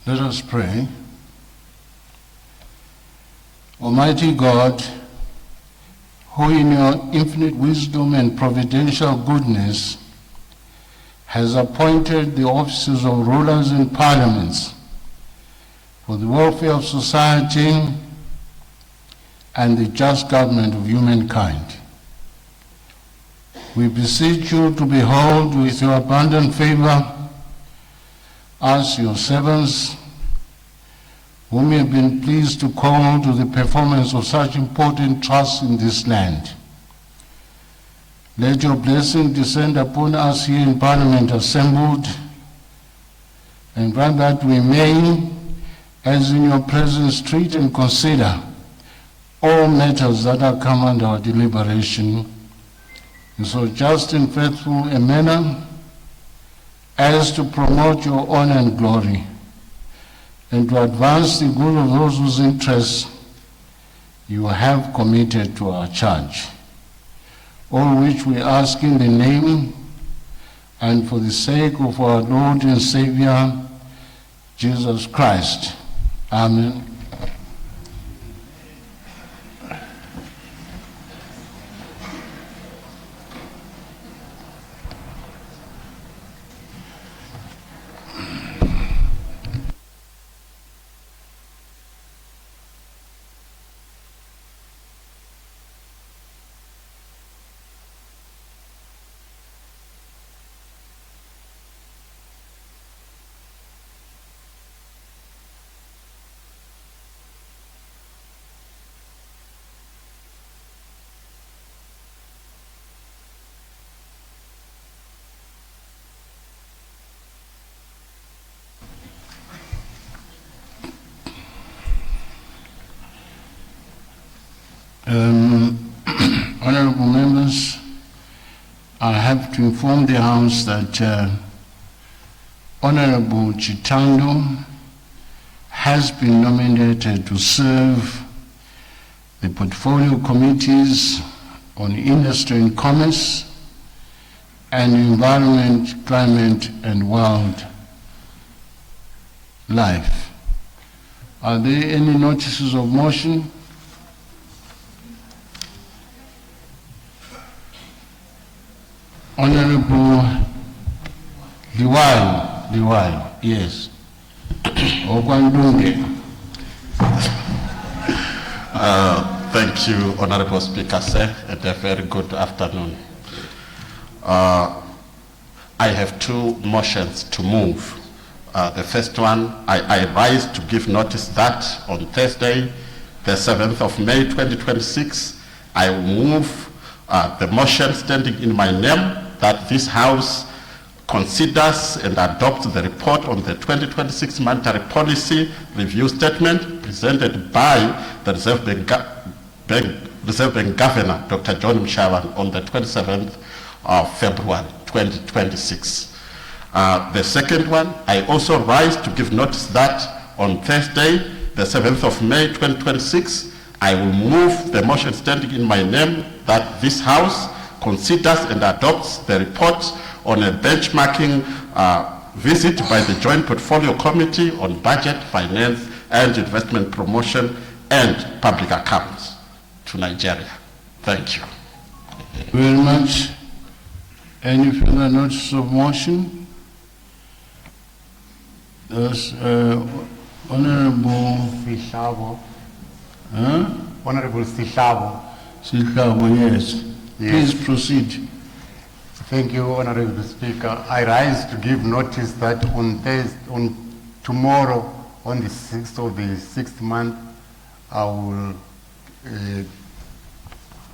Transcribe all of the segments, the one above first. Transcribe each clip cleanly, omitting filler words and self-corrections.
Let us pray. Almighty God, who in your infinite wisdom and providential goodness has appointed the offices of rulers and parliaments for the welfare of society and the just government of humankind. We beseech you to behold with your abundant favor us, your servants, whom you have been pleased to call to the performance of such important trusts in this land. Let your blessing descend upon us here in Parliament assembled, and grant that we may, as in your presence, treat and consider all matters that are come under our deliberation in so just and faithful a manner as to promote your honor and glory, and to advance the good of those whose interests you have committed to our charge. All which we ask in the name and for the sake of our Lord and Savior, Jesus Christ. Amen. Honorable members, I have to inform the House that Honorable Chitando has been nominated to serve the portfolio committees on industry and commerce and environment, climate and wildlife. Are there any notices of motion? Honorable Liwayo, yes. Thank you, Honorable Speaker, sir, and a very good afternoon. I have two motions to move. The first one, I rise to give notice that on Thursday, the 7th of May 2026, I will move the motion standing in my name that this House considers and adopts the report on the 2026 monetary policy review statement presented by the Reserve Bank Governor, Dr. John Mshawan, on the 27th of February 2026. The second one, I also rise to give notice that on Thursday, the 7th of May 2026, I will move the motion standing in my name that this House considers and adopts the report on a benchmarking visit by the Joint Portfolio Committee on Budget, Finance and Investment Promotion and Public Accounts to Nigeria. Thank you. Very much. Any further notice of motion? There's Honorable Sihlabo. Huh? Honorable Sihlabo. Sihlabo, yes. Please proceed. Thank you, Honorable Speaker. I rise to give notice that on tomorrow, on the 6th of the 6th month, I will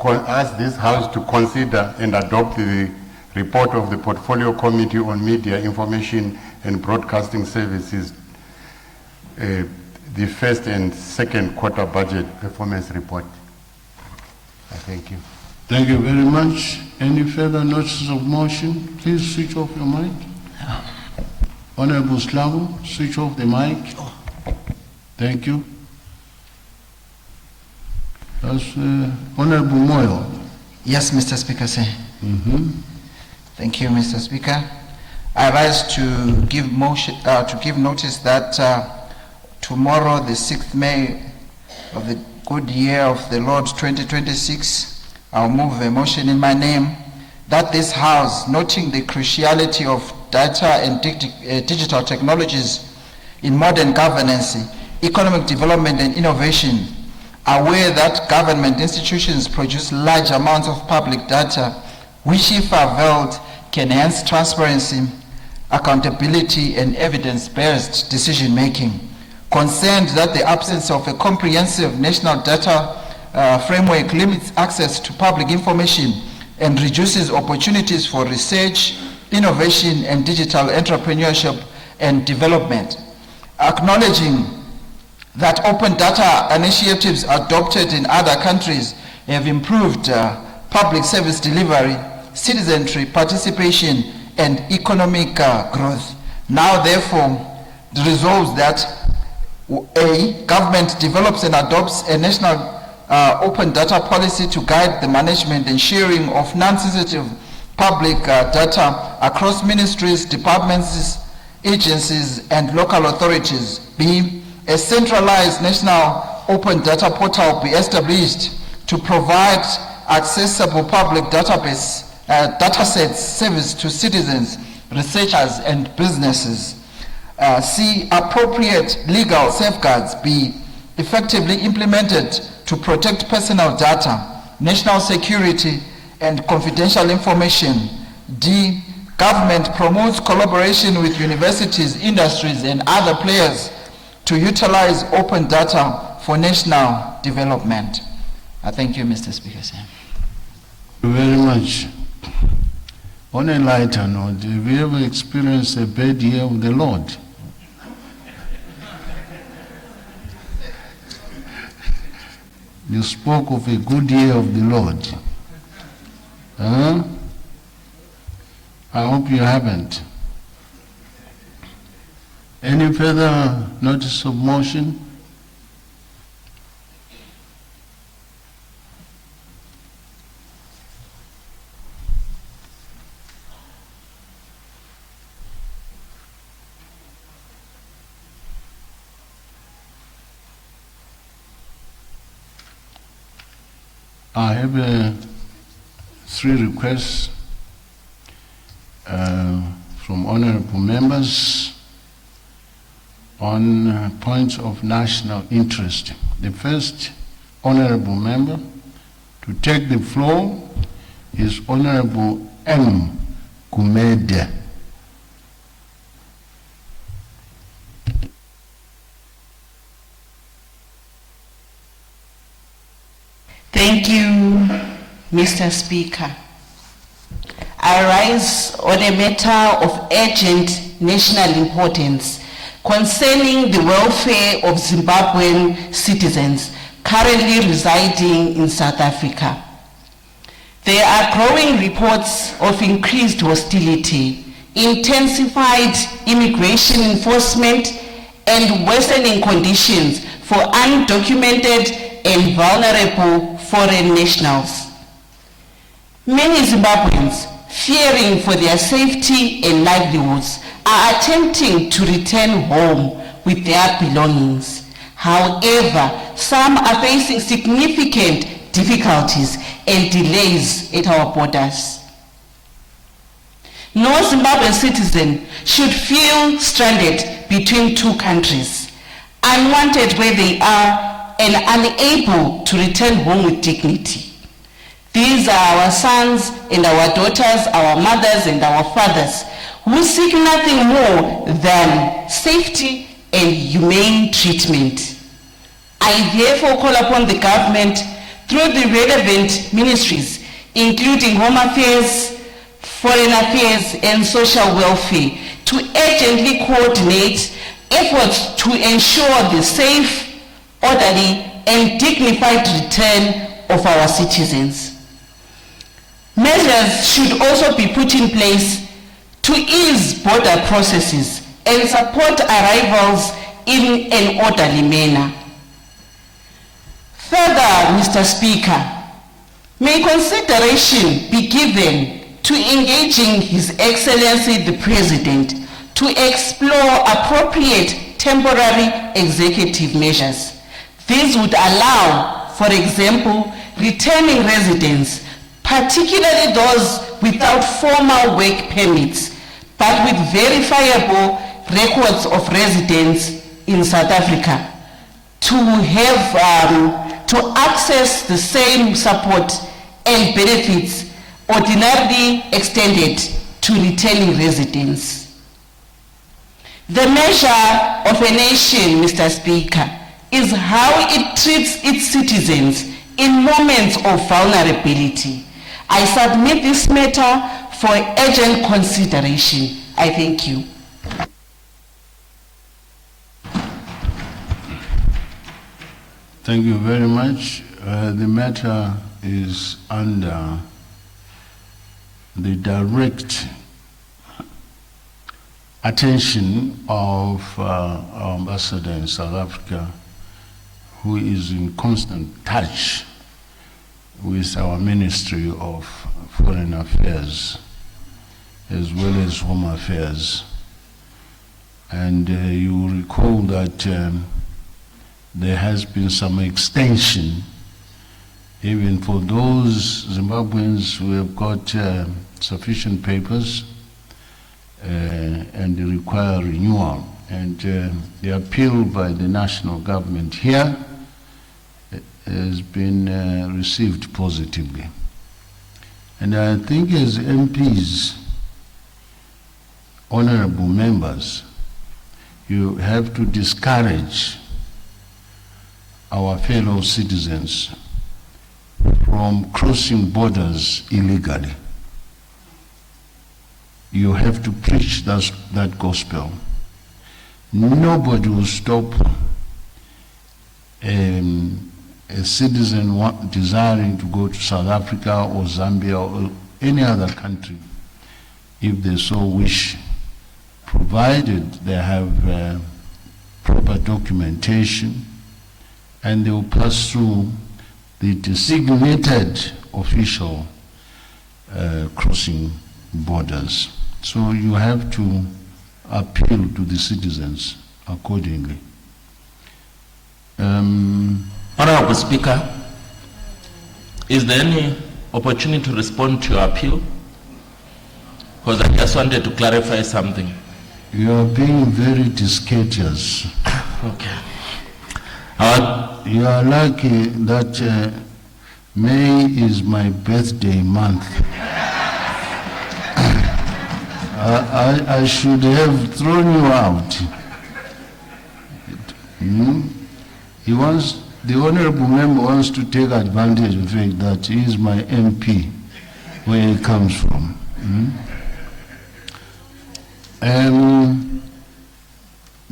ask this House to consider and adopt the report of the Portfolio Committee on Media, Information and Broadcasting Services, the first and second quarter budget performance report. Thank you. Thank you very much. Any further notices of motion? Please switch off your mic. Honorable Slavo, switch off the mic. Thank you. That's Honorable Moyo. Yes, Mr. Speaker, sir. Thank you, Mr. Speaker. I rise to give notice that tomorrow, the 6th May of the good year of the Lord 2026, I'll move a motion in my name that this House, noting the cruciality of data and digital technologies in modern governance, economic development and innovation, aware that government institutions produce large amounts of public data, which if availed can enhance transparency, accountability and evidence-based decision-making. Concerned that the absence of a comprehensive national data framework limits access to public information and reduces opportunities for research, innovation, and digital entrepreneurship and development. Acknowledging that open data initiatives adopted in other countries have improved public service delivery, citizenry participation, and economic growth. Now, therefore, resolves that A, government develops and adopts a national open data policy to guide the management and sharing of non-sensitive public data across ministries, departments, agencies, and local authorities. B, a centralized national open data portal be established to provide accessible public database, datasets service to citizens, researchers, and businesses. C, appropriate legal safeguards be effectively implemented to protect personal data, national security, and confidential information. D, government promotes collaboration with universities, industries, and other players to utilize open data for national development. I thank you, Mr. Speaker. Thank you very much. On a lighter note, have you ever experienced a bad year of the Lord? You spoke of a good year of the Lord. Huh? I hope you haven't. Any further notice of motion? I have three requests from honorable members on points of national interest. The first honorable member to take the floor is Honorable M. Kumede. Thank you, Mr. Speaker. I rise on a matter of urgent national importance concerning the welfare of Zimbabwean citizens currently residing in South Africa. There are growing reports of increased hostility, intensified immigration enforcement, and worsening conditions for undocumented and vulnerable foreign nationals. Many Zimbabweans, fearing for their safety and livelihoods, are attempting to return home with their belongings. However, some are facing significant difficulties and delays at our borders. No Zimbabwean citizen should feel stranded between two countries, unwanted where they are and unable to return home with dignity. These are our sons and our daughters, our mothers and our fathers, who seek nothing more than safety and humane treatment. I therefore call upon the government through the relevant ministries, including Home Affairs, Foreign Affairs and Social Welfare, to urgently coordinate efforts to ensure the safe, orderly and dignified return of our citizens. Measures should also be put in place to ease border processes and support arrivals in an orderly manner. Further, Mr. Speaker, may consideration be given to engaging His Excellency the President to explore appropriate temporary executive measures. These would allow, for example, returning residents, particularly those without formal work permits, but with verifiable records of residence in South Africa, to have to access the same support and benefits ordinarily extended to returning residents. The measure of a nation, Mr. Speaker, is how it treats its citizens in moments of vulnerability. I submit this matter for urgent consideration. I thank you. Thank you very much. The matter is under the direct attention of our ambassador in South Africa, who is in constant touch with our Ministry of Foreign Affairs as well as Home Affairs. And you will recall that there has been some extension even for those Zimbabweans who have got sufficient papers and require renewal. And the appeal by the national government here has been received positively. And I think as MPs, honorable members, you have to discourage our fellow citizens from crossing borders illegally. You have to preach that gospel. Nobody will stop a citizen desiring to go to South Africa or Zambia or any other country if they so wish, provided they have proper documentation and they will pass through the designated official crossing borders. So you have to appeal to the citizens accordingly. Honorable Speaker, is there any opportunity to respond to your appeal? Because I just wanted to clarify something. You are being very discourteous. Okay. You are lucky that May is my birthday month. I should have thrown you out. The honorable member wants to take advantage of the fact that he is my MP, where he comes from.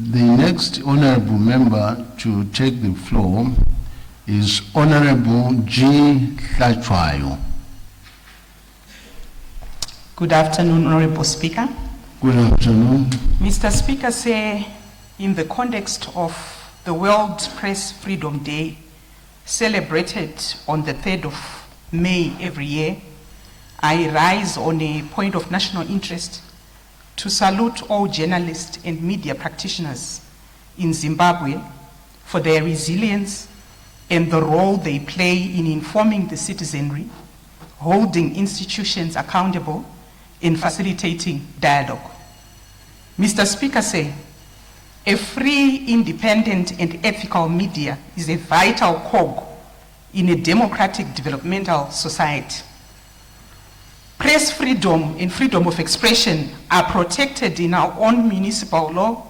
The next honorable member to take the floor is Honorable G. Hlachwayo. Good afternoon, Honorable Speaker. Good afternoon. Mr. Speaker, say, in the context of the World Press Freedom Day, celebrated on the 3rd of May every year, I rise on a point of national interest to salute all journalists and media practitioners in Zimbabwe for their resilience and the role they play in informing the citizenry, holding institutions accountable, and facilitating dialogue. Mr. Speaker, say, a free, independent, and ethical media is a vital cog in a democratic developmental society. Press freedom and freedom of expression are protected in our own municipal law,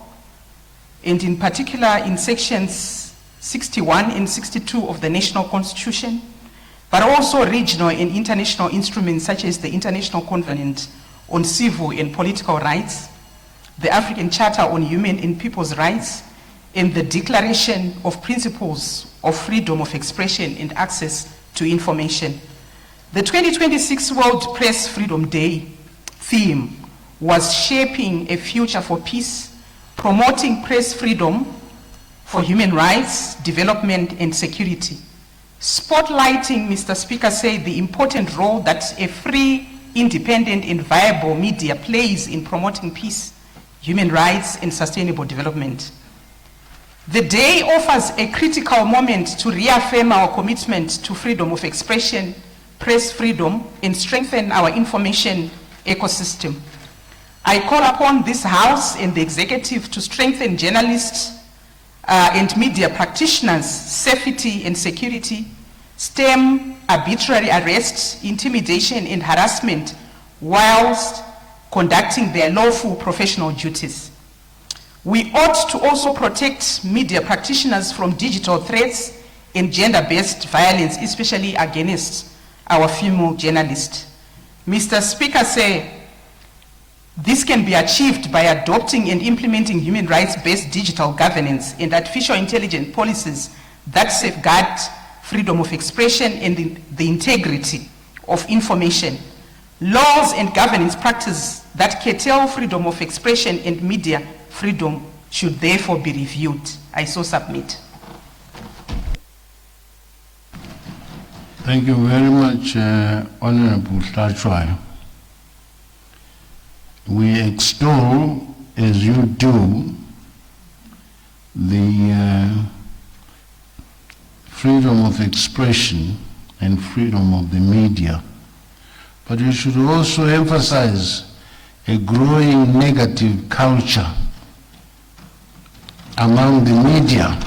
and in particular in sections 61 and 62 of the National Constitution, but also regional and international instruments such as the International Covenant on Civil and Political Rights, the African Charter on Human and People's Rights, and the Declaration of Principles of Freedom of Expression and Access to Information. The 2026 World Press Freedom Day theme was shaping a future for peace, promoting press freedom for human rights, development, and security. Spotlighting, Mr. Speaker, said the important role that a free, independent, and viable media plays in promoting peace, human rights, and sustainable development. The day offers a critical moment to reaffirm our commitment to freedom of expression, press freedom, and strengthen our information ecosystem. I call upon this House and the Executive to strengthen journalists and media practitioners' safety and security, stem arbitrary arrests, intimidation, and harassment whilst conducting their lawful professional duties. We ought to also protect media practitioners from digital threats and gender-based violence, especially against our female journalists. Mr. Speaker, this can be achieved by adopting and implementing human rights-based digital governance and artificial intelligence policies that safeguard freedom of expression and the integrity of information. Laws and governance practices that curtail freedom of expression and media freedom should therefore be reviewed. I so submit. Thank you very much, Honorable Tachwai. We extol, as you do, the freedom of expression and freedom of the media. But you should also emphasize a growing negative culture among the media,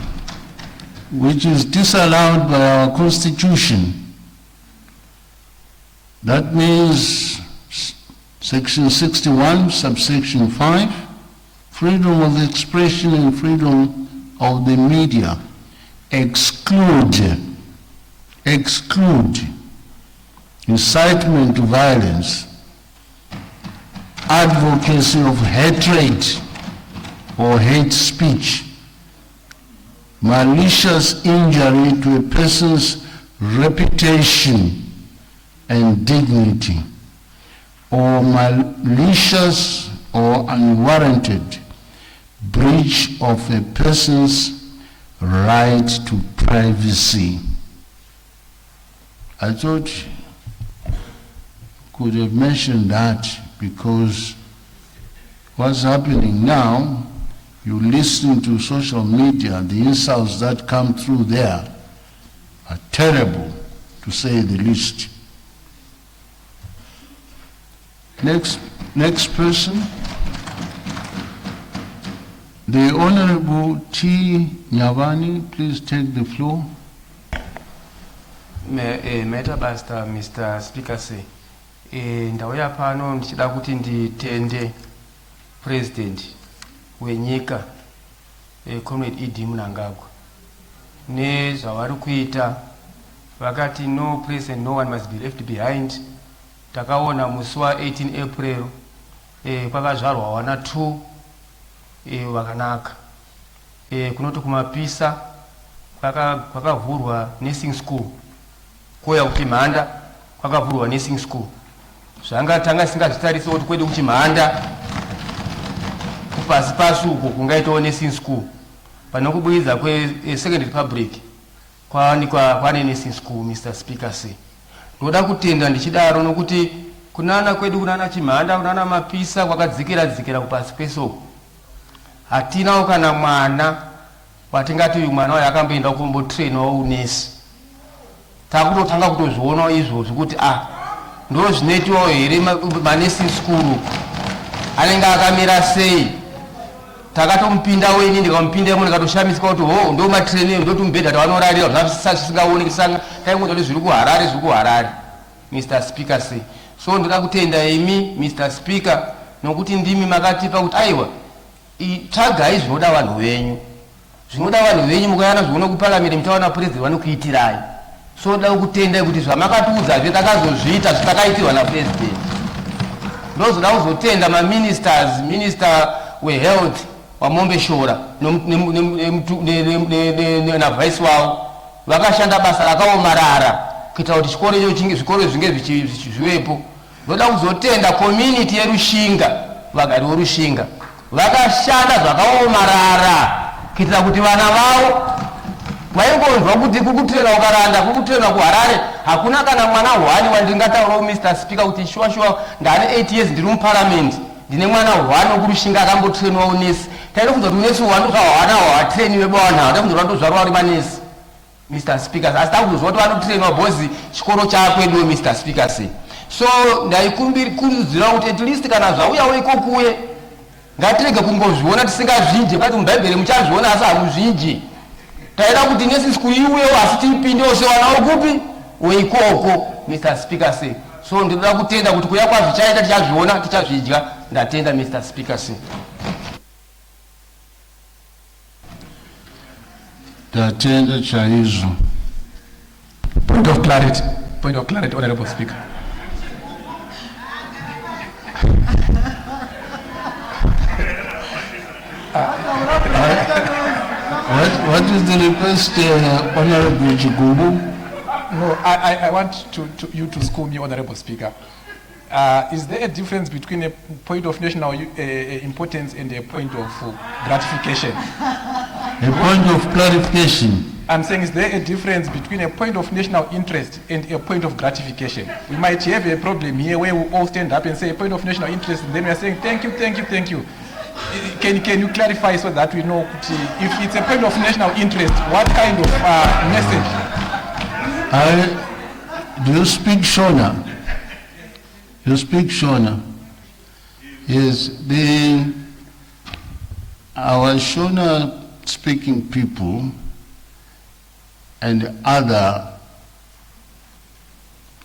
which is disallowed by our Constitution. That means Section 61, subsection 5, freedom of expression and freedom of the media exclude incitement to violence, advocacy of hatred or hate speech, malicious injury to a person's reputation and dignity, or malicious or unwarranted breach of a person's right to privacy. I thought could have mentioned that, because what's happening now, you listen to social media, the insults that come through there are terrible, to say the least. Next person, the Honorable T. Nyavani, please take the floor. Mr. Speaker, ndauya pano ndichida kuti nditende President wenyika Comrade Idi Mnangagwa nezvavari kuita. Vakati no president, no one must be left behind. Takaona musi wa 18 April kwakazvarwa wana 2 vakanaka. Kunoti kumapisa kwakavhurwa nursing school, koya kuchimhanda kwakavhurwa nursing school. Zvanga tanga singazvitarisi kuti kwedu kuchimhanda kupasi pasi uko kungaitawo nursing school. Pano kubudikidza kweSecond Republic kwane nursing school. Mr. Speaker, ndoda kutenda ndichidaro nokuti kunana kwedu kunana chimhanda kunana mapisa kwakadzikira kupasi kwesoko. Hatinawo kana mwana watingati uyu mwana wayo akamboenda kumbotrainwa unesi. Takutotanga kutozvionawo izvozvo kuti ndo zvinoitwawo here manursing school anenge akamira sei. Takatomupinda weni ndikamupindamo ndikatoshamisika kuti ndo matrainero ndo tumubhedha tavanorarira zvisingaoneki. Saka taingoti zviri kuharare. Mr. Speaker, so ndoda kutenda imi Mr. Speaker nokuti ndimi makatipa kuti aiwa tsvagai zvinoda vanhu venyu. Zvinoda vanhu venyu mukayana zviona kupalamende mutawana president vanokuitirai. So ndoda kutenda kuti zvamakatiudzazve takazozviita zvitakaitirwa napresident. Ndozoda kuzotenda maministers, minister wehealth waMombe Shora navice wavo vakashanda basa rakaomarara kuita kuti zvikoro zvinge zvivepo. Ndoda kuzotenda community yerushinga, vagari vorushinga vakashanda zvakaomarara kuitira kuti vana vavo vaingonzwa kuti kukutraina ukaranda kukutraina kuHarare hakuna kana mwana hwani wandingataurawo Mr. Speaker kuti shuwa ndane 8 years ndiri muparliament ndine mwana hwani wokurushinga akambotrainwa unesi. taida kunzwa kuti unesi wandokawana watrainiwe bwana ada kunzwa vandozvarwa vari manesi Mr. Speaker asi takuzwa kuti vanotrainwa bhozi chikoro chakweduwo Mr. Speaker so ndaikurudzira kuti at least kana zvauyawo ikokuye ngatirege kungozviona tisingazvinji kwati mubhaibheri muchazviona asi hamuzvinji taida kuti nesi siku iuyewo asi tipindewo sewanawo kupi weikoko Mr. Speaker so ndinoda kutenda kuti kuya kwazvichaita tichazviona tichazvidya ndatenda Mr. Speaker Ndatenda chaizvo. Point of clarity, Honorable Speaker. What is the request, Honorable Chigubu? No, I want you to school me, Honorable Speaker. Is there a difference between a point of national importance and a point of gratification? A point of clarification. I'm saying, is there a difference between a point of national interest and a point of gratification? We might have a problem here where we all stand up and say a point of national interest, and then we are saying thank you, thank you, thank you. Can you clarify so that we know if it's a point of national interest, what kind of message? Do you speak Shona? You speak Shona? Yes, our Shona speaking people and other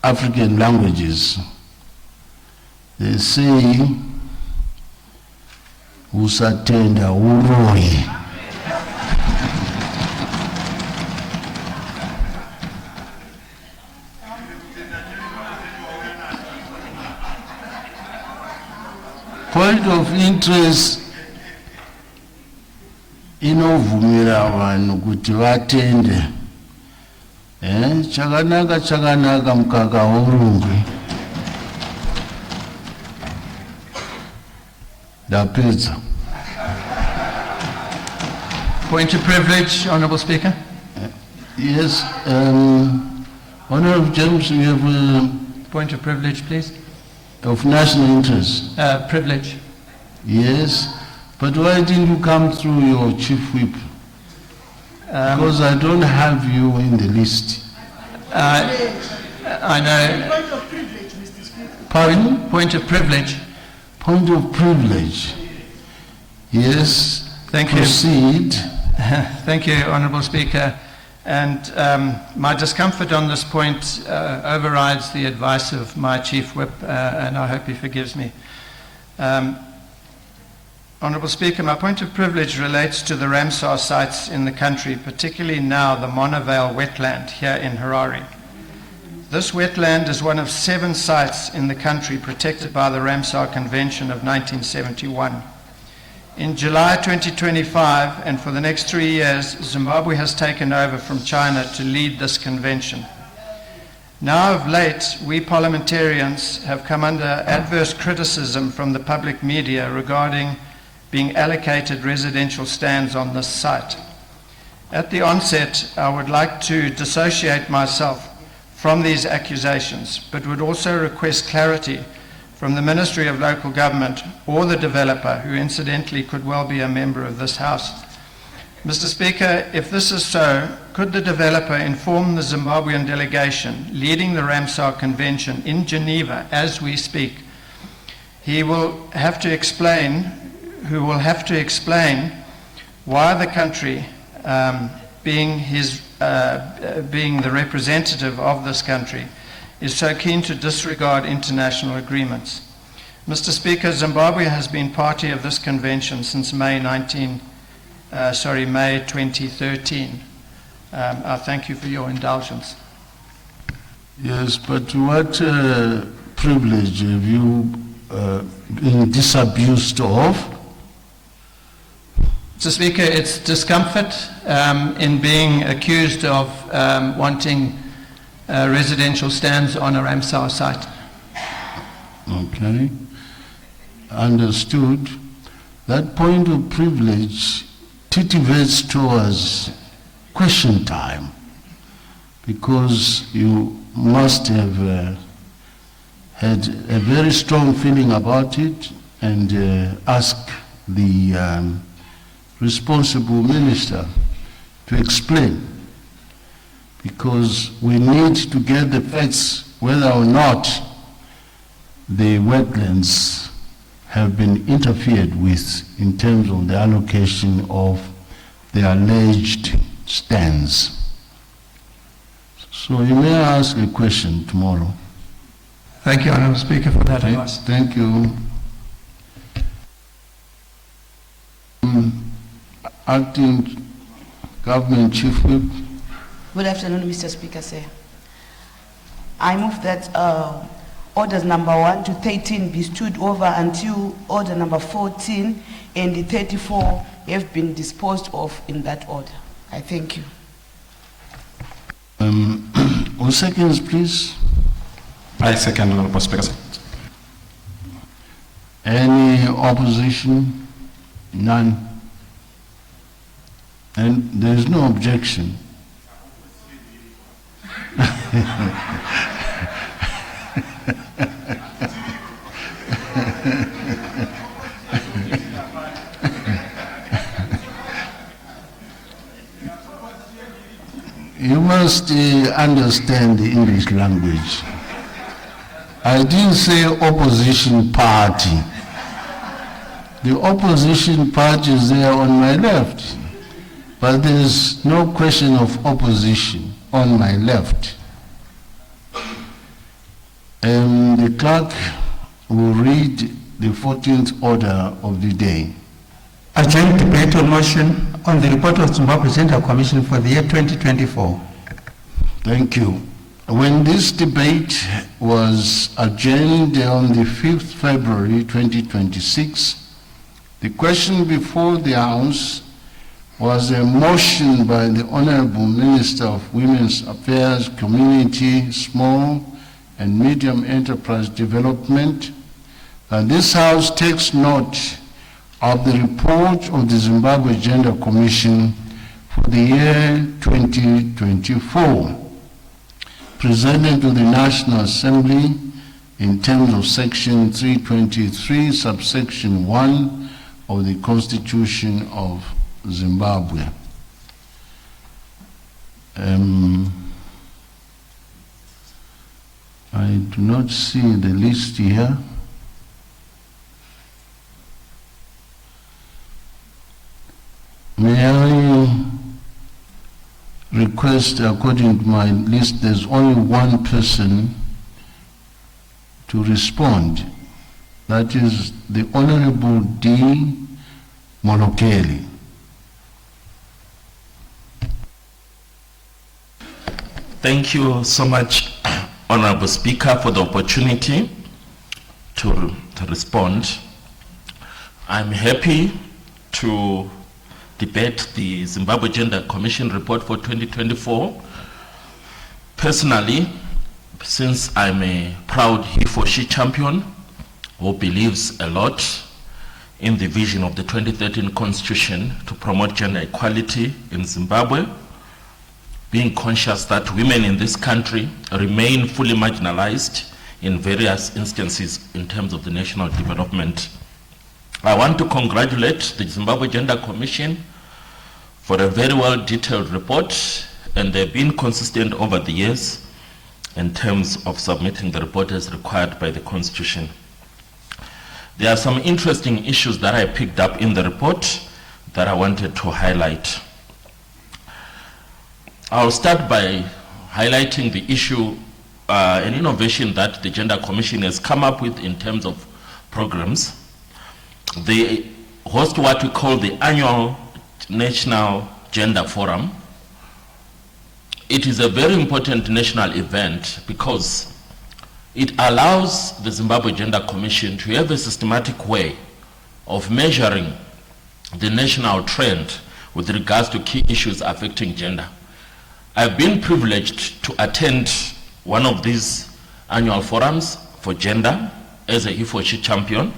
African languages, they say usatenda uroyi. Point of interest inovumira vanhu kuti vatende. Chakanaka mukaka worungwe. Ndapedza. Point of privilege, Honourable Speaker. Yes, Honourable James, you have a point of privilege, please. Of national interest. Privilege. Yes, but why didn't you come through your chief whip? Because I don't have you in the list. I know. Point of privilege, Mr. Speaker. Pardon? Point of privilege. Point of privilege. Yes. Thank you. Proceed. Thank you, Honourable Speaker. And my discomfort on this point overrides the advice of my Chief Whip, and I hope he forgives me. Honourable Speaker, my point of privilege relates to the Ramsar sites in the country, particularly now the Monavale wetland here in Harare. This wetland is one of 7 sites in the country protected by the Ramsar Convention of 1971. In July 2025, and for the next 3 years, Zimbabwe has taken over from China to lead this convention. Now of late, we parliamentarians have come under adverse criticism from the public media regarding being allocated residential stands on this site. At the onset, I would like to dissociate myself from these accusations, but would also request clarity from the Ministry of Local Government or the developer, who incidentally could well be a member of this House. Mr. Speaker, if this is so, could the developer inform the Zimbabwean delegation leading the Ramsar Convention in Geneva as we speak? Who will have to explain why the country, being the representative of this country, is so keen to disregard international agreements. Mr. Speaker, Zimbabwe has been party of this convention since May 2013. I thank you for your indulgence. Yes, but what privilege have you been disabused of? Mr. Speaker, it's discomfort in being accused of wanting residential stands on a Ramsar site. Okay, understood. That point of privilege titivates towards question time, because you must have had a very strong feeling about it and ask the responsible minister to explain, because we need to get the facts whether or not the wetlands have been interfered with in terms of the allocation of the alleged stands. So you may ask a question tomorrow. Thank you, Honourable Speaker, for that advice. Thank you. Acting Government Chief Whip. Good afternoon, Mr. Speaker, sir. I move that orders number 1 to 13 be stood over until order number 14 and the 34 have been disposed of in that order. I thank you. All seconds, please. I second, Honourable Speaker. Any opposition? None. And there is no objection. You must understand the English language. I didn't say opposition party. The opposition party is there on my left, but there is no question of opposition on my left. The clerk will read the 14th order of the day. A joint debate on motion on the report of Zimbabwe Gender Commission for the year 2024. Thank you. When this debate was adjourned on the 5th February 2026, the question before the House was a motion by the Honorable Minister of Women's Affairs, Community, Small and Medium Enterprise Development, and this House takes note of the report of the Zimbabwe Gender Commission for the year 2024, presented to the National Assembly in terms of Section 323, subsection 1 of the Constitution of Zimbabwe. I do not see the list here. May I request, according to my list, there's only one person to respond. That is the Honorable D. Molokeli. Thank you so much, Honorable Speaker, for the opportunity to respond. I'm happy to debate the Zimbabwe Gender Commission report for 2024. Personally, since I'm a proud he-for-she champion who believes a lot in the vision of the 2013 Constitution to promote gender equality in Zimbabwe, being conscious that women in this country remain fully marginalized in various instances in terms of the national development. I want to congratulate the Zimbabwe Gender Commission for a very well detailed report, and they've been consistent over the years in terms of submitting the report as required by the Constitution. There are some interesting issues that I picked up in the report that I wanted to highlight. I'll start by highlighting the issue, an innovation that the Gender Commission has come up with in terms of programs. They host what we call the annual National Gender Forum. It is a very important national event because it allows the Zimbabwe Gender Commission to have a systematic way of measuring the national trend with regards to key issues affecting gender. I've been privileged to attend one of these annual forums for gender as a he-for-she champion,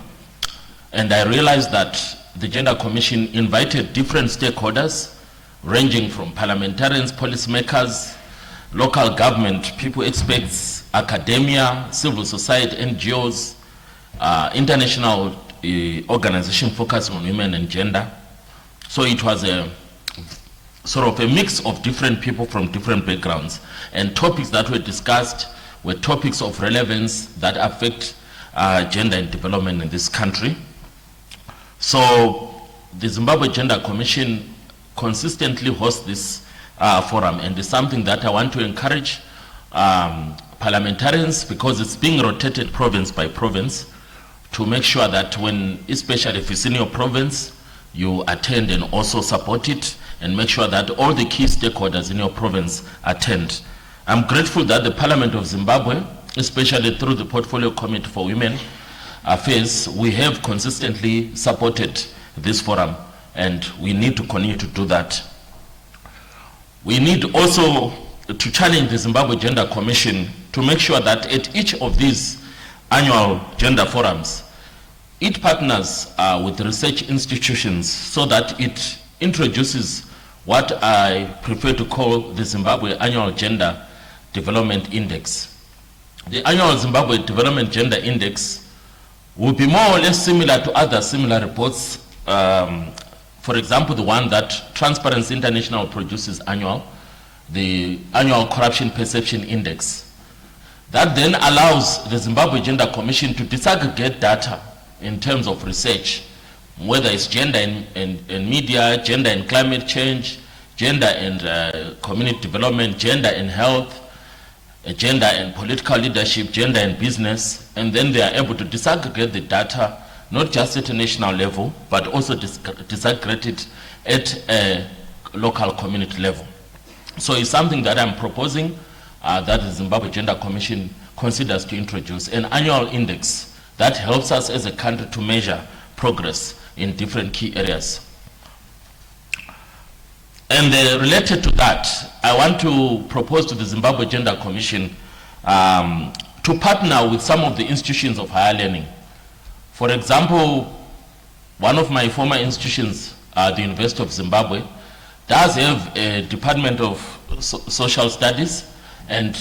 and I realized that the Gender Commission invited different stakeholders ranging from parliamentarians, policymakers, local government, people, experts, academia, civil society, NGOs, international organizations focusing on women and gender, So it was a sort of a mix of different people from different backgrounds, and topics that were discussed were topics of relevance that affect gender and development in this country. So the Zimbabwe Gender Commission consistently hosts this forum, and it's something that I want to encourage parliamentarians, because it's being rotated province by province, to make sure that when, especially if it's in your province, you attend and also support it, and make sure that all the key stakeholders in your province attend. I'm grateful that the Parliament of Zimbabwe, especially through the Portfolio Committee for Women Affairs, we have consistently supported this forum, and we need to continue to do that. We need also to challenge the Zimbabwe Gender Commission to make sure that at each of these annual gender forums, it partners with research institutions so that it introduces what I prefer to call the Zimbabwe Annual Gender Development Index. The Annual Zimbabwe Development Gender Index will be more or less similar to other similar reports. For example, the one that Transparency International produces annual, the Annual Corruption Perception Index. That then allows the Zimbabwe Gender Commission to disaggregate data in terms of research, whether it's gender and media, gender and climate change, gender and community development, gender and health, gender and political leadership, gender and business, and then they are able to disaggregate the data, not just at a national level, but also disaggregate it at a local community level. So it's something that I'm proposing that the Zimbabwe Gender Commission considers to introduce an annual index that helps us as a country to measure progress in different key areas. And related to that, I want to propose to the Zimbabwe Gender Commission to partner with some of the institutions of higher learning. For example, one of my former institutions, the University of Zimbabwe, does have a Department of Social Studies, and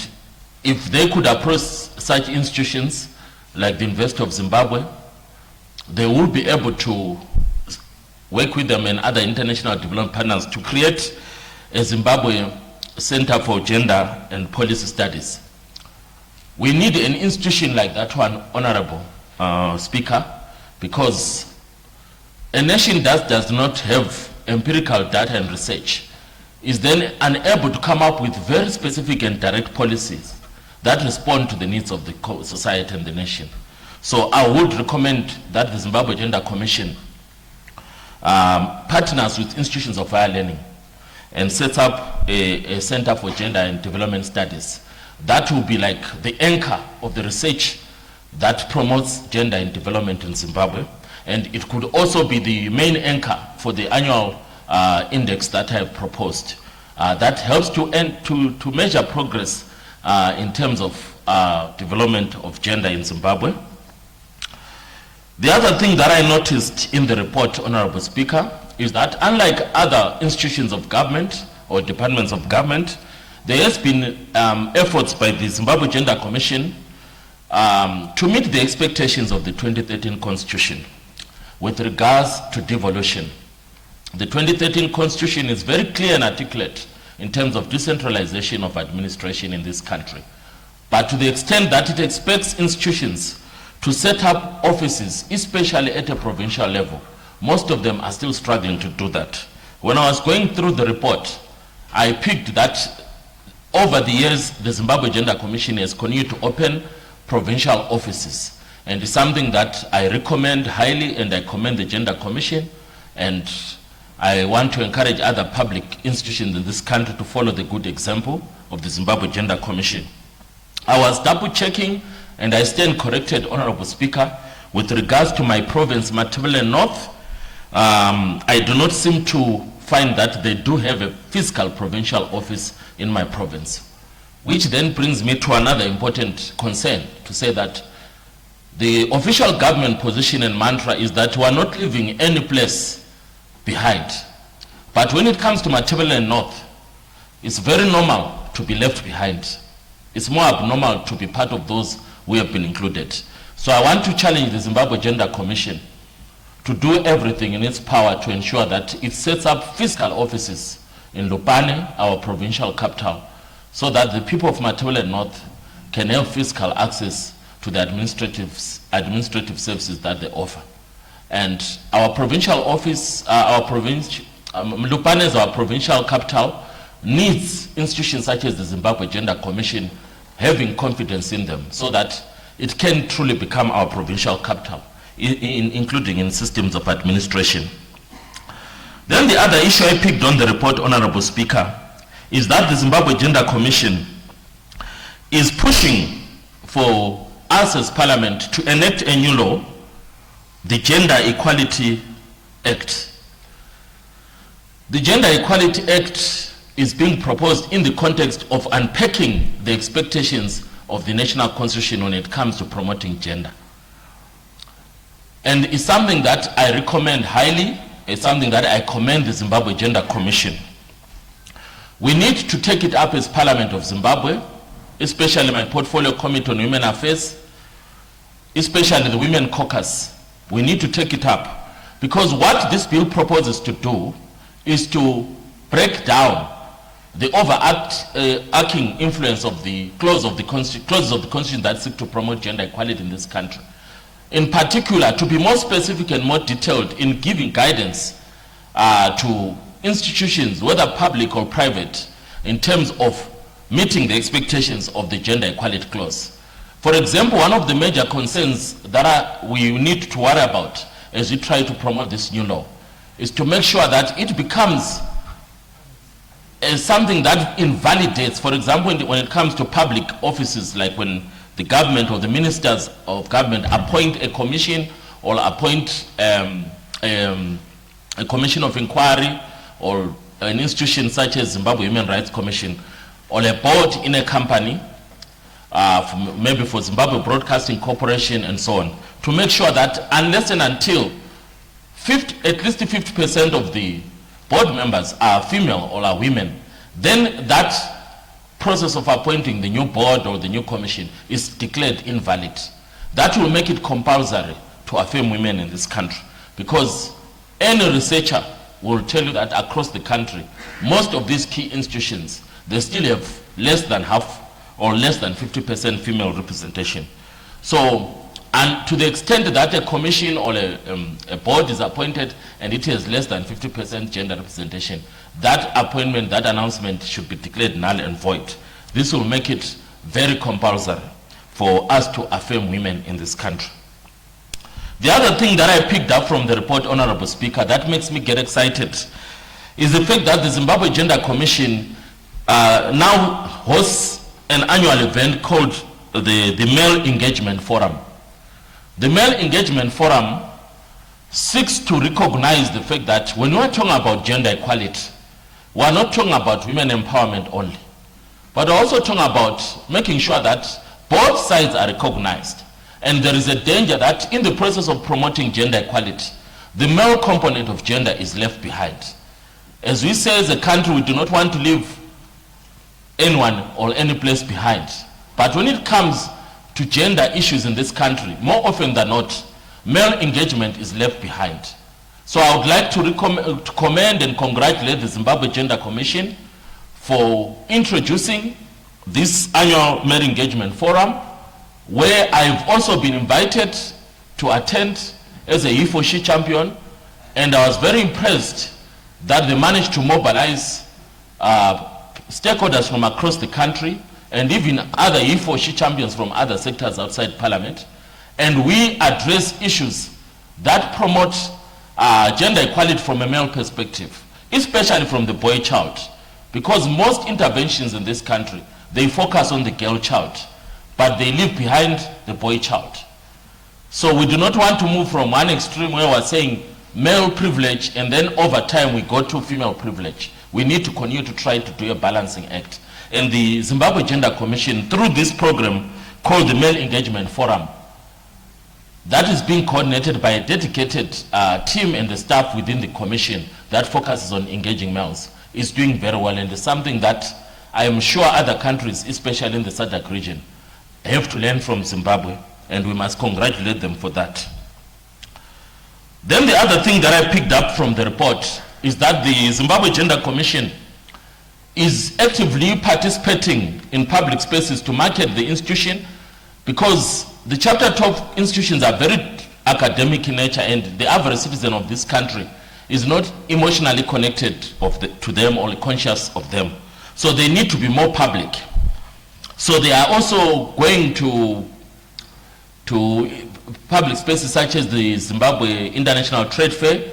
if they could approach such institutions like the University of Zimbabwe, they will be able to work with them and other international development partners to create a Zimbabwe Center for Gender and Policy Studies. We need an institution like that one, Honorable Speaker, because a nation that does not have empirical data and research is then unable to come up with very specific and direct policies that respond to the needs of the society and the nation. So I would recommend that the Zimbabwe Gender Commission partners with institutions of higher learning and sets up a Center for Gender and Development Studies. That will be like the anchor of the research that promotes gender and development in Zimbabwe. And it could also be the main anchor for the annual index that I have proposed. That helps to measure progress in terms of development of gender in Zimbabwe. The other thing that I noticed in the report, Honorable Speaker, is that unlike other institutions of government or departments of government, there has been efforts by the Zimbabwe Gender Commission to meet the expectations of the 2013 Constitution with regards to devolution. The 2013 Constitution is very clear and articulate in terms of decentralization of administration in this country. But to the extent that it expects institutions to set up offices, especially at a provincial level, most of them are still struggling to do that. When I was going through the report, I picked that over the years, the Zimbabwe Gender Commission has continued to open provincial offices. And it's something that I recommend highly, and I commend the Gender Commission, and I want to encourage other public institutions in this country to follow the good example of the Zimbabwe Gender Commission. I was double checking, and I stand corrected, Honorable Speaker, with regards to my province, Matabele North. I do not seem to find that they do have a physical provincial office in my province, which then brings me to another important concern, to say that the official government position and mantra is that we are not leaving any place behind. But when it comes to Matabele North, it's very normal to be left behind. It's more abnormal to be part of those who have been included. So I want to challenge the Zimbabwe Gender Commission to do everything in its power to ensure that it sets up fiscal offices in Lupane, our provincial capital, so that the people of Matebele North can have fiscal access to the administrative services that they offer. And our provincial office, Lupane is our provincial capital, needs institutions such as the Zimbabwe Gender Commission having confidence in them so that it can truly become our provincial capital, including in systems of administration. Then the other issue I picked on the report, Honorable Speaker, is that the Zimbabwe Gender Commission is pushing for us as Parliament to enact a new law, the Gender Equality Act. The Gender Equality Act is being proposed in the context of unpacking the expectations of the national constitution when it comes to promoting gender. And it's something that I recommend highly. It's something that I commend the Zimbabwe Gender Commission. We need to take it up as Parliament of Zimbabwe, especially my portfolio committee on women affairs, especially the Women Caucus. We need to take it up because what this bill proposes to do is to break down the overarching influence of the clauses of the Constitution that seek to promote gender equality in this country. In particular, to be more specific and more detailed in giving guidance to institutions, whether public or private, in terms of meeting the expectations of the Gender Equality Clause. For example, one of the major concerns that we need to worry about as we try to promote this new law is to make sure that it becomes something that invalidates, for example, when it comes to public offices, like when the government or the ministers of government appoint a commission or appoint a commission of inquiry or an institution such as Zimbabwe Human Rights Commission or a board in a company, maybe for Zimbabwe Broadcasting Corporation and so on, to make sure that unless and until at least 50% of the board members are female or are women, then that process of appointing the new board or the new commission is declared invalid. That will make it compulsory to affirm women in this country, because any researcher will tell you that across the country, most of these key institutions, they still have less than half or less than 50% female representation. So, and to the extent that a commission or a board is appointed and it has less than 50% gender representation, that appointment, that announcement should be declared null and void. This will make it very compulsory for us to affirm women in this country. The other thing that I picked up from the report, Honorable Speaker, that makes me get excited is the fact that the Zimbabwe Gender Commission now hosts an annual event called the Male Engagement Forum. The Male Engagement Forum seeks to recognize the fact that when we're talking about gender equality, we're not talking about women empowerment only, but we're also talking about making sure that both sides are recognized. And there is a danger that in the process of promoting gender equality, the male component of gender is left behind. As we say as a country, we do not want to leave anyone or any place behind. But when it comes to gender issues in this country, more often than not, male engagement is left behind. So I would like to commend and congratulate the Zimbabwe Gender Commission for introducing this annual Male Engagement Forum, where I've also been invited to attend as a he for she champion, and I was very impressed that they managed to mobilize stakeholders from across the country and even other he for she champions from other sectors outside Parliament, and we address issues that promote gender equality from a male perspective, especially from the boy child, because most interventions in this country, they focus on the girl child, but they leave behind the boy child. So we do not want to move from one extreme where we're saying male privilege and then over time we go to female privilege. We need to continue to try to do a balancing act. And the Zimbabwe Gender Commission, through this program called the Male Engagement Forum, that is being coordinated by a dedicated team and the staff within the commission that focuses on engaging males, is doing very well, and is something that I am sure other countries, especially in the SADC region, have to learn from Zimbabwe, and we must congratulate them for that. Then the other thing that I picked up from the report is that the Zimbabwe Gender Commission is actively participating in public spaces to market the institution, because the Chapter 12 institutions are very academic in nature, and the average citizen of this country is not emotionally connected to them or conscious of them. So they need to be more public. So they are also going to public spaces such as the Zimbabwe International Trade Fair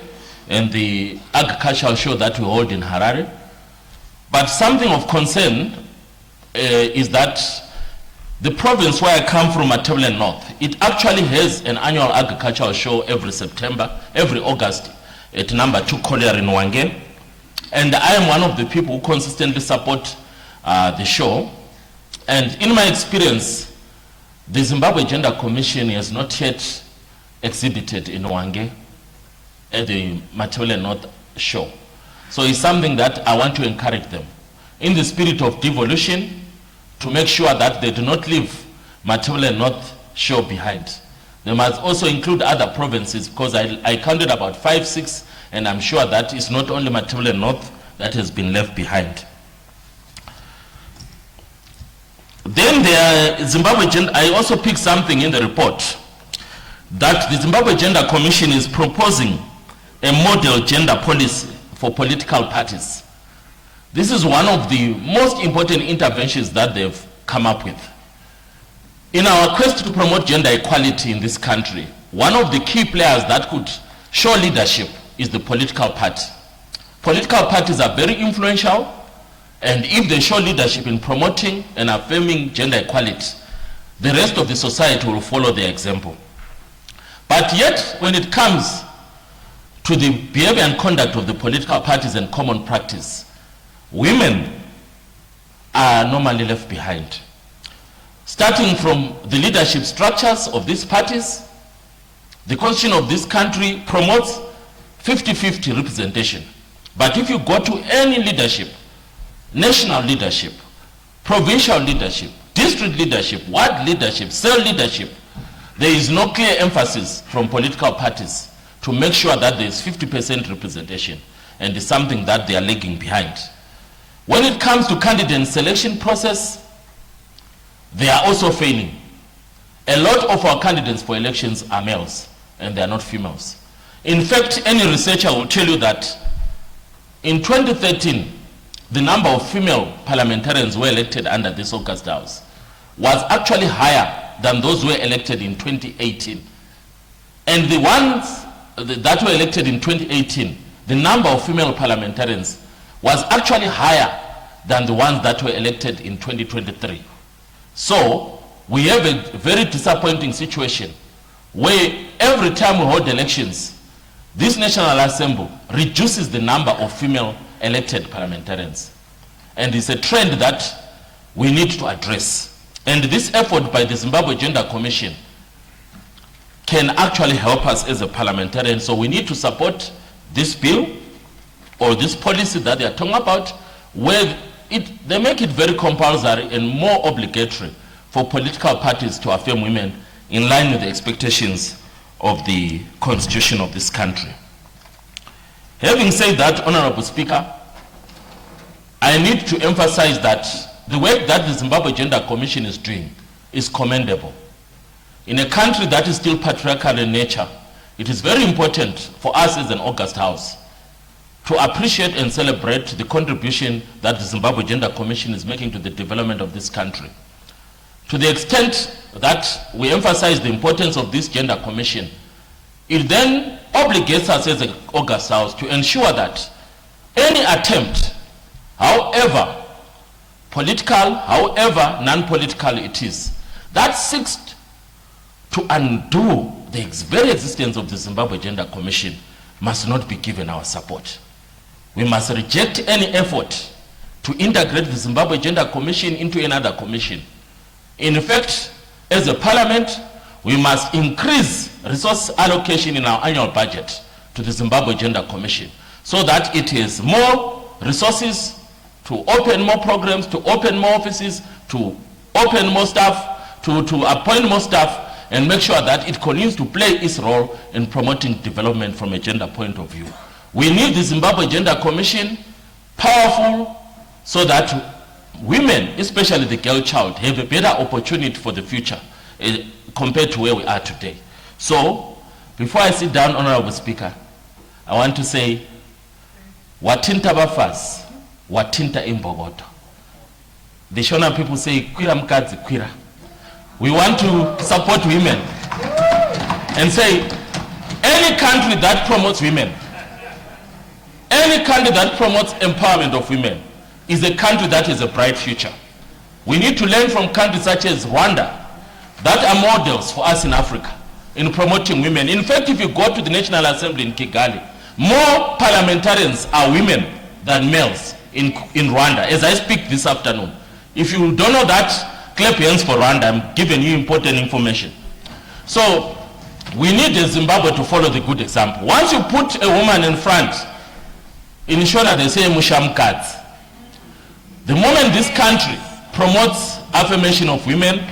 and the agricultural show that we hold in Harare. But something of concern is that the province where I come from, Matebele North, it actually has an annual agricultural show every August at number 2 Collier in Wange. And I am one of the people who consistently support the show. And in my experience, the Zimbabwe Gender Commission has not yet exhibited in Wange at the Matebele North show. So it's something that I want to encourage them, in the spirit of devolution, to make sure that they do not leave Matebele North show behind. They must also include other provinces, because I counted about 5, 6, and I'm sure that it's not only Matebele North that has been left behind. Then I also picked something in the report, that the Zimbabwe Gender Commission is proposing a model gender policy for political parties. This is one of the most important interventions that they've come up with. In our quest to promote gender equality in this country, one of the key players that could show leadership is the political party. Political parties are very influential, and if they show leadership in promoting and affirming gender equality, the rest of the society will follow their example. But yet, when it comes to the behavior and conduct of the political parties and common practice, women are normally left behind. Starting from the leadership structures of these parties, the constitution of this country promotes 50-50 representation. But if you go to any leadership, national leadership, provincial leadership, district leadership, ward leadership, cell leadership, there is no clear emphasis from political parties to make sure that there is 50% representation, and it's something that they are lagging behind. When it comes to candidate selection process, they are also failing. A lot of our candidates for elections are males, and they are not females. In fact, any researcher will tell you that in 2013, the number of female parliamentarians who were elected under this August House was actually higher than those who were elected in 2018. And the ones that were elected in 2018, the number of female parliamentarians was actually higher than the ones that were elected in 2023. So we have a very disappointing situation where every time we hold elections, this National Assembly reduces the number of female elected parliamentarians. And it's a trend that we need to address. And this effort by the Zimbabwe Gender Commission can actually help us as a parliamentarian. So we need to support this bill or this policy that they are talking about, where they make it very compulsory and more obligatory for political parties to affirm women in line with the expectations of the constitution of this country. Having said that, Honorable Speaker, I need to emphasize that the work that the Zimbabwe Gender Commission is doing is commendable. In a country that is still patriarchal in nature, it is very important for us as an August House to appreciate and celebrate the contribution that the Zimbabwe Gender Commission is making to the development of this country. To the extent that we emphasize the importance of this Gender Commission, it then obligates us as an August House to ensure that any attempt, however political, however non-political it is, that seeks to undo the very existence of the Zimbabwe Gender Commission must not be given our support. We must reject any effort to integrate the Zimbabwe Gender Commission into another commission. In fact, as a parliament, we must increase resource allocation in our annual budget to the Zimbabwe Gender Commission so that it has more resources to open more programs, to open more offices, to open more staff, to appoint more staff, and make sure that it continues to play its role in promoting development from a gender point of view. We need the Zimbabwe Gender Commission powerful so that women, especially the girl child, have a better opportunity for the future compared to where we are today. So, before I sit down, Honorable Speaker, I want to say, watinta bafas, watinta imbogoto. The Shona people say, kwira mkazi kwira. We want to support women and say, any country that promotes women, any country that promotes empowerment of women is a country that has a bright future. We need to learn from countries such as Rwanda that are models for us in Africa in promoting women. In fact, if you go to the National Assembly in Kigali, more parliamentarians are women than males in Rwanda, as I speak this afternoon. If you don't know that, clap your hands for Rwanda. I'm giving you important information. So we need Zimbabwe to follow the good example. Once you put a woman in front, in Shona they say mushamkat. The moment this country promotes affirmation of women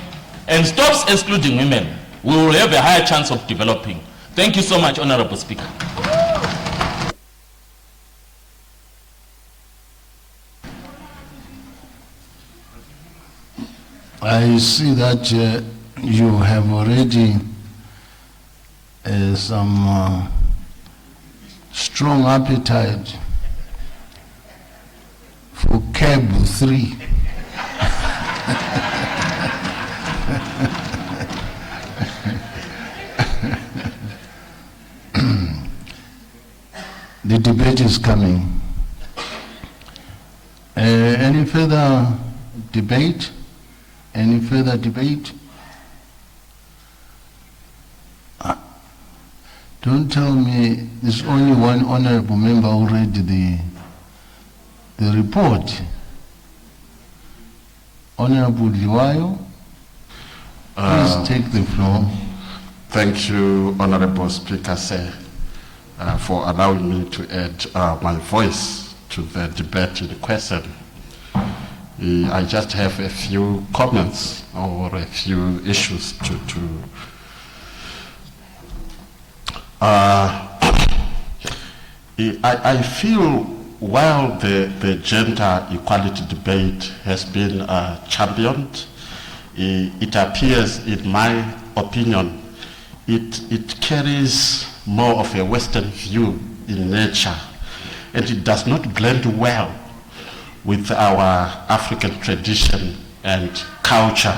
and stops excluding women, we will have a higher chance of developing. Thank you so much, Honorable Speaker. I see that you have already some strong appetite for cab 3. The debate is coming. Any further debate? Any further debate? Don't tell me there's only one honorable member who read the report. Honorable Liwayo, please take the floor. Thank you, Honorable Speaker, sir, for allowing me to add my voice to the debate in question. I just have a few comments or a few issues to I feel while the gender equality debate has been championed, it appears, in my opinion, it carries more of a Western view in nature, and it does not blend well with our African tradition and culture,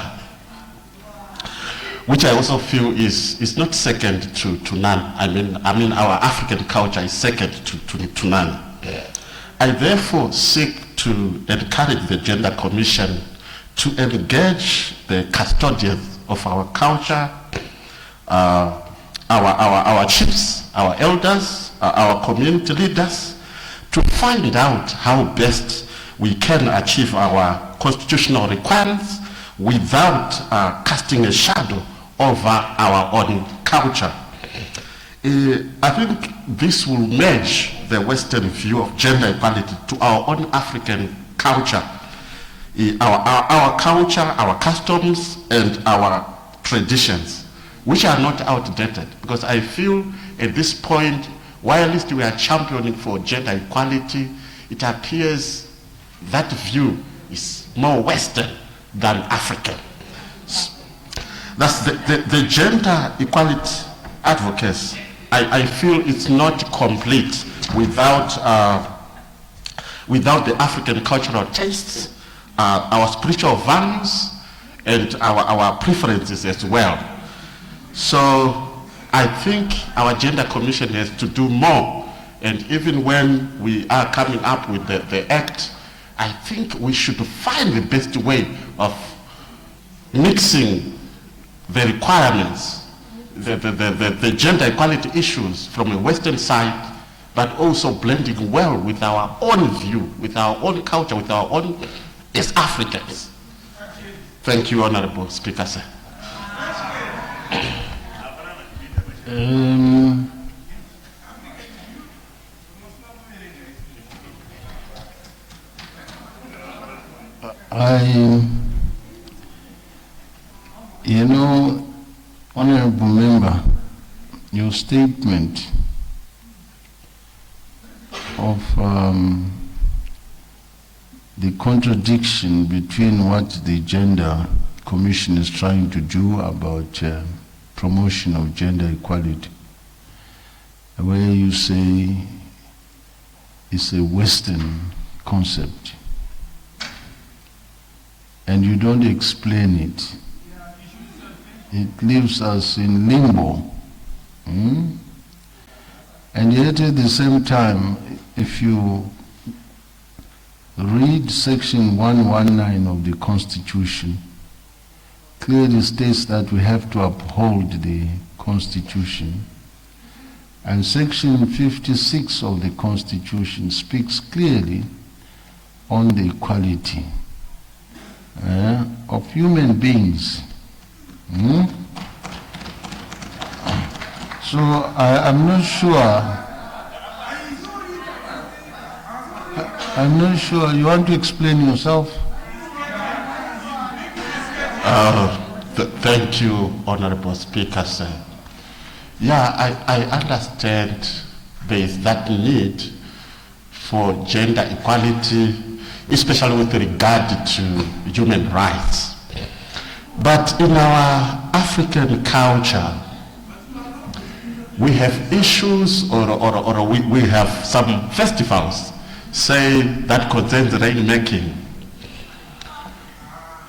which I also feel is not second to none. I mean our African culture is second to none. I therefore seek to encourage the Gender Commission to engage the custodians of our culture, our chiefs, our elders, our community leaders, to find out how best we can achieve our constitutional requirements without casting a shadow over our own culture. I think this will merge the Western view of gender equality to our own African culture. Our culture, our customs, and our traditions, which are not outdated. Because I feel at this point, while we are championing for gender equality, it appears that view is more Western than African. That's the gender equality advocacy. I feel it's not complete without the African cultural tastes, our spiritual values, and our preferences as well. So I think our Gender Commission has to do more. And even when we are coming up with the act, I think we should find the best way of mixing the requirements, the gender equality issues from a Western side, but also blending well with our own view, with our own culture, with our own as Africans. Thank you, Honorable Speaker, sir. Honorable Member, your statement of the contradiction between what the Gender Commission is trying to do about promotion of gender equality, where you say it's a Western concept, and you don't explain it. It leaves us in limbo. And yet at the same time, if you read section 119 of the Constitution, clearly states that we have to uphold the Constitution. And section 56 of the Constitution speaks clearly on the equality of human beings. So I'm not sure. I'm not sure. You want to explain yourself? Thank you, Honorable Speaker, sir. Yeah, I understand there is that need for gender equality, especially with regard to human rights. But in our African culture, we have issues or we have some festivals, say, that concerns rainmaking.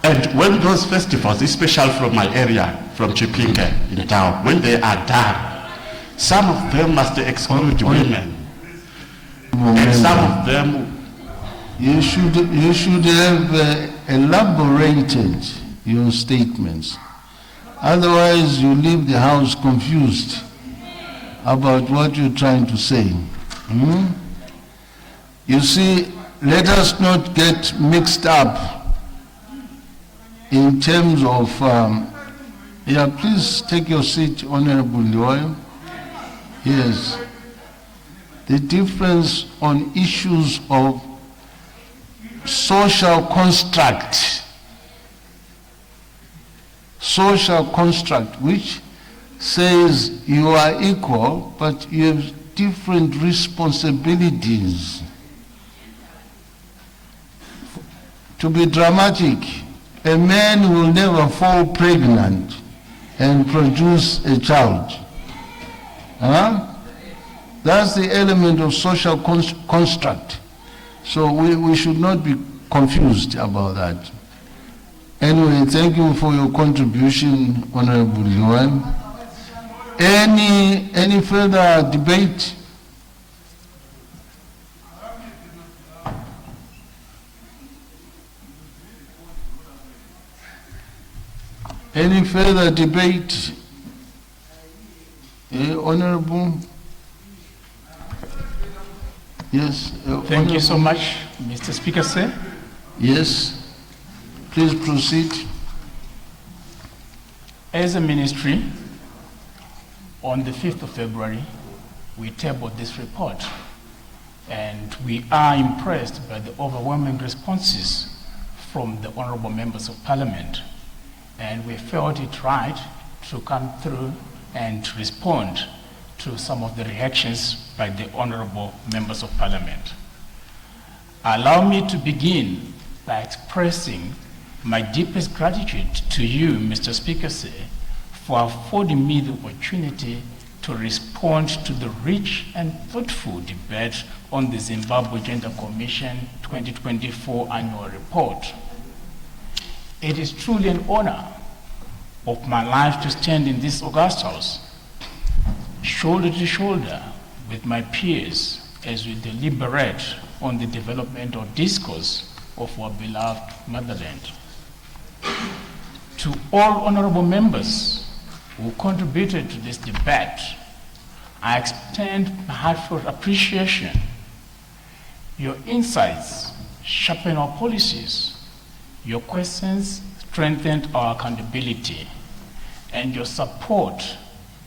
And when those festivals, especially from my area, from Chipinge in town, when they are done, some of them must exclude women. And some of them... You should have elaborated your statements. Otherwise, you leave the House confused about what you're trying to say. You see, let us not get mixed up in terms of, please take your seat, Honorable Loy. Yes. The difference on issues of social construct, which says you are equal, but you have different responsibilities. To be dramatic, a man will never fall pregnant and produce a child. That's the element of social construct. So we should not be confused about that. Anyway, thank you for your contribution, Honorable Luan. Any further debate? Any further debate? Honorable? Yes. Thank you so much, Mr. Speaker, sir. Yes. Please proceed. As a ministry, on the 5th of February, we tabled this report, and we are impressed by the overwhelming responses from the honorable members of parliament, and we felt it right to come through and respond to some of the reactions by the honorable members of parliament. Allow me to begin by expressing my deepest gratitude to you, Mr. Speaker, sir, for affording me the opportunity to respond to the rich and thoughtful debate on the Zimbabwe Gender Commission 2024 annual report. It is truly an honor of my life to stand in this august house, shoulder to shoulder with my peers as we deliberate on the developmental discourse of our beloved motherland. To all honorable members who contributed to this debate, I extend my heartfelt appreciation. Your insights sharpen our policies, your questions strengthened our accountability, and your support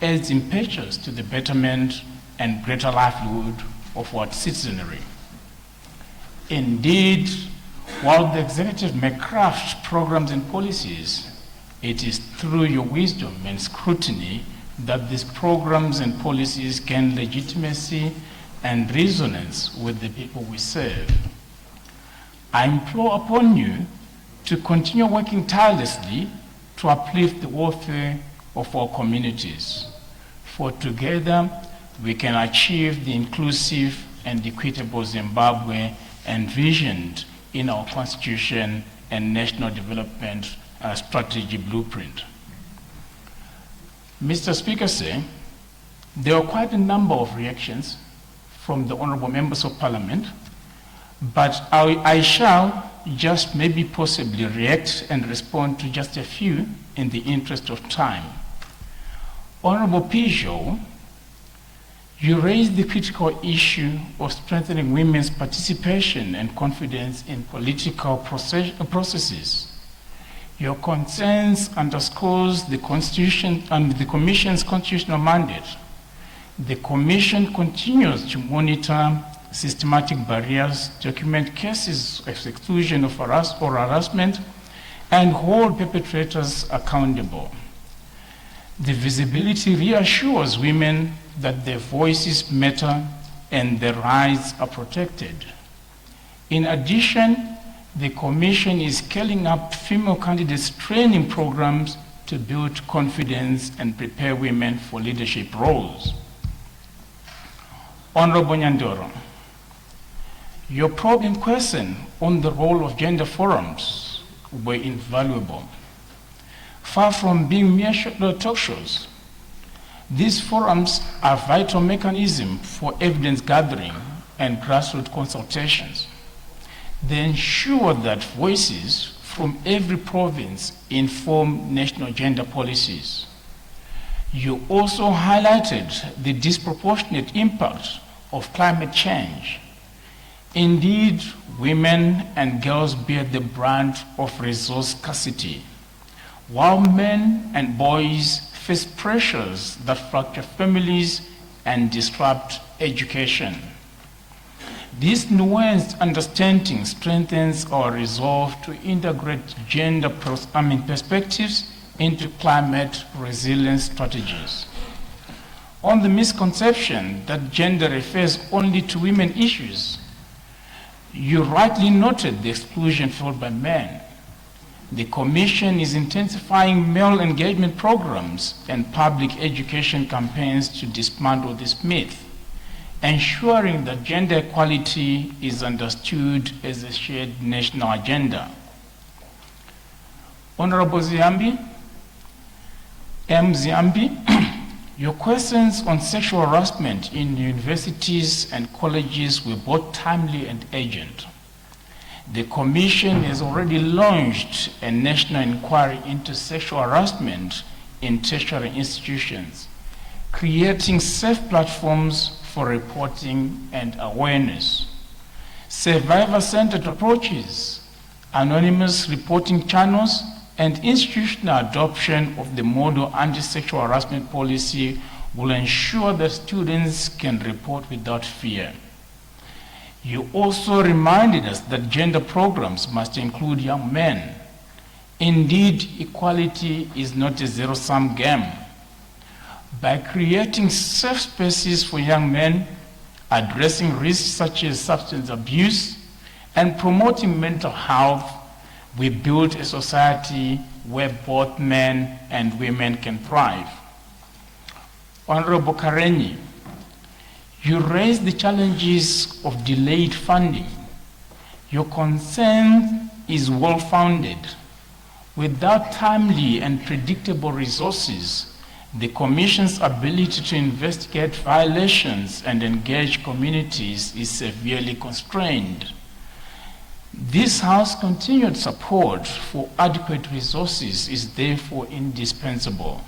adds impetus to the betterment and greater livelihood of our citizenry. Indeed, while the executive may craft programs and policies, It is through your wisdom and scrutiny that these programs and policies gain legitimacy and resonance with the people we serve. I implore upon you to continue working tirelessly to uplift the welfare of our communities, for together we can achieve the inclusive and equitable Zimbabwe envisioned in our Constitution and National Development Strategy Blueprint. Mr. Speaker, sir, there were quite a number of reactions from the honorable members of Parliament, but I shall just maybe possibly react and respond to just a few in the interest of time. Honorable Pijot, you raised the critical issue of strengthening women's participation and confidence in political processes. Your concerns underscores the Constitution and the Commission's constitutional mandate. The Commission continues to monitor systematic barriers, document cases of exclusion of or harassment, and hold perpetrators accountable. The visibility reassures women that their voices matter and their rights are protected. In addition, the Commission is scaling up female candidates' training programs to build confidence and prepare women for leadership roles. Honorable Nyandoro, your probing question on the role of gender forums were invaluable. Far from being mere talk shows, these forums are vital mechanism for evidence gathering and grassroots consultations. They ensure that voices from every province inform national gender policies. You also highlighted the disproportionate impact of climate change. Indeed, women and girls bear the brunt of resource scarcity, while men and boys face pressures that fracture families and disrupt education. This nuanced understanding strengthens our resolve to integrate gender perspectives into climate resilience strategies. On the misconception that gender refers only to women issues, you rightly noted the exclusion felt by men. The Commission is intensifying male engagement programs and public education campaigns to dismantle this myth, ensuring that gender equality is understood as a shared national agenda. Honorable Ziambi, your questions on sexual harassment in universities and colleges were both timely and urgent. The Commission has already launched a national inquiry into sexual harassment in tertiary institutions, creating safe platforms for reporting and awareness. Survivor-centered approaches, anonymous reporting channels, and institutional adoption of the model anti-sexual harassment policy will ensure that students can report without fear. You also reminded us that gender programs must include young men. Indeed, equality is not a zero-sum game. By creating safe spaces for young men, addressing risks such as substance abuse, and promoting mental health, we build a society where both men and women can thrive. Honorable Karenyi, you raised the challenges of delayed funding. Your concern is well-founded. Without timely and predictable resources, the Commission's ability to investigate violations and engage communities is severely constrained. This House's continued support for adequate resources is therefore indispensable.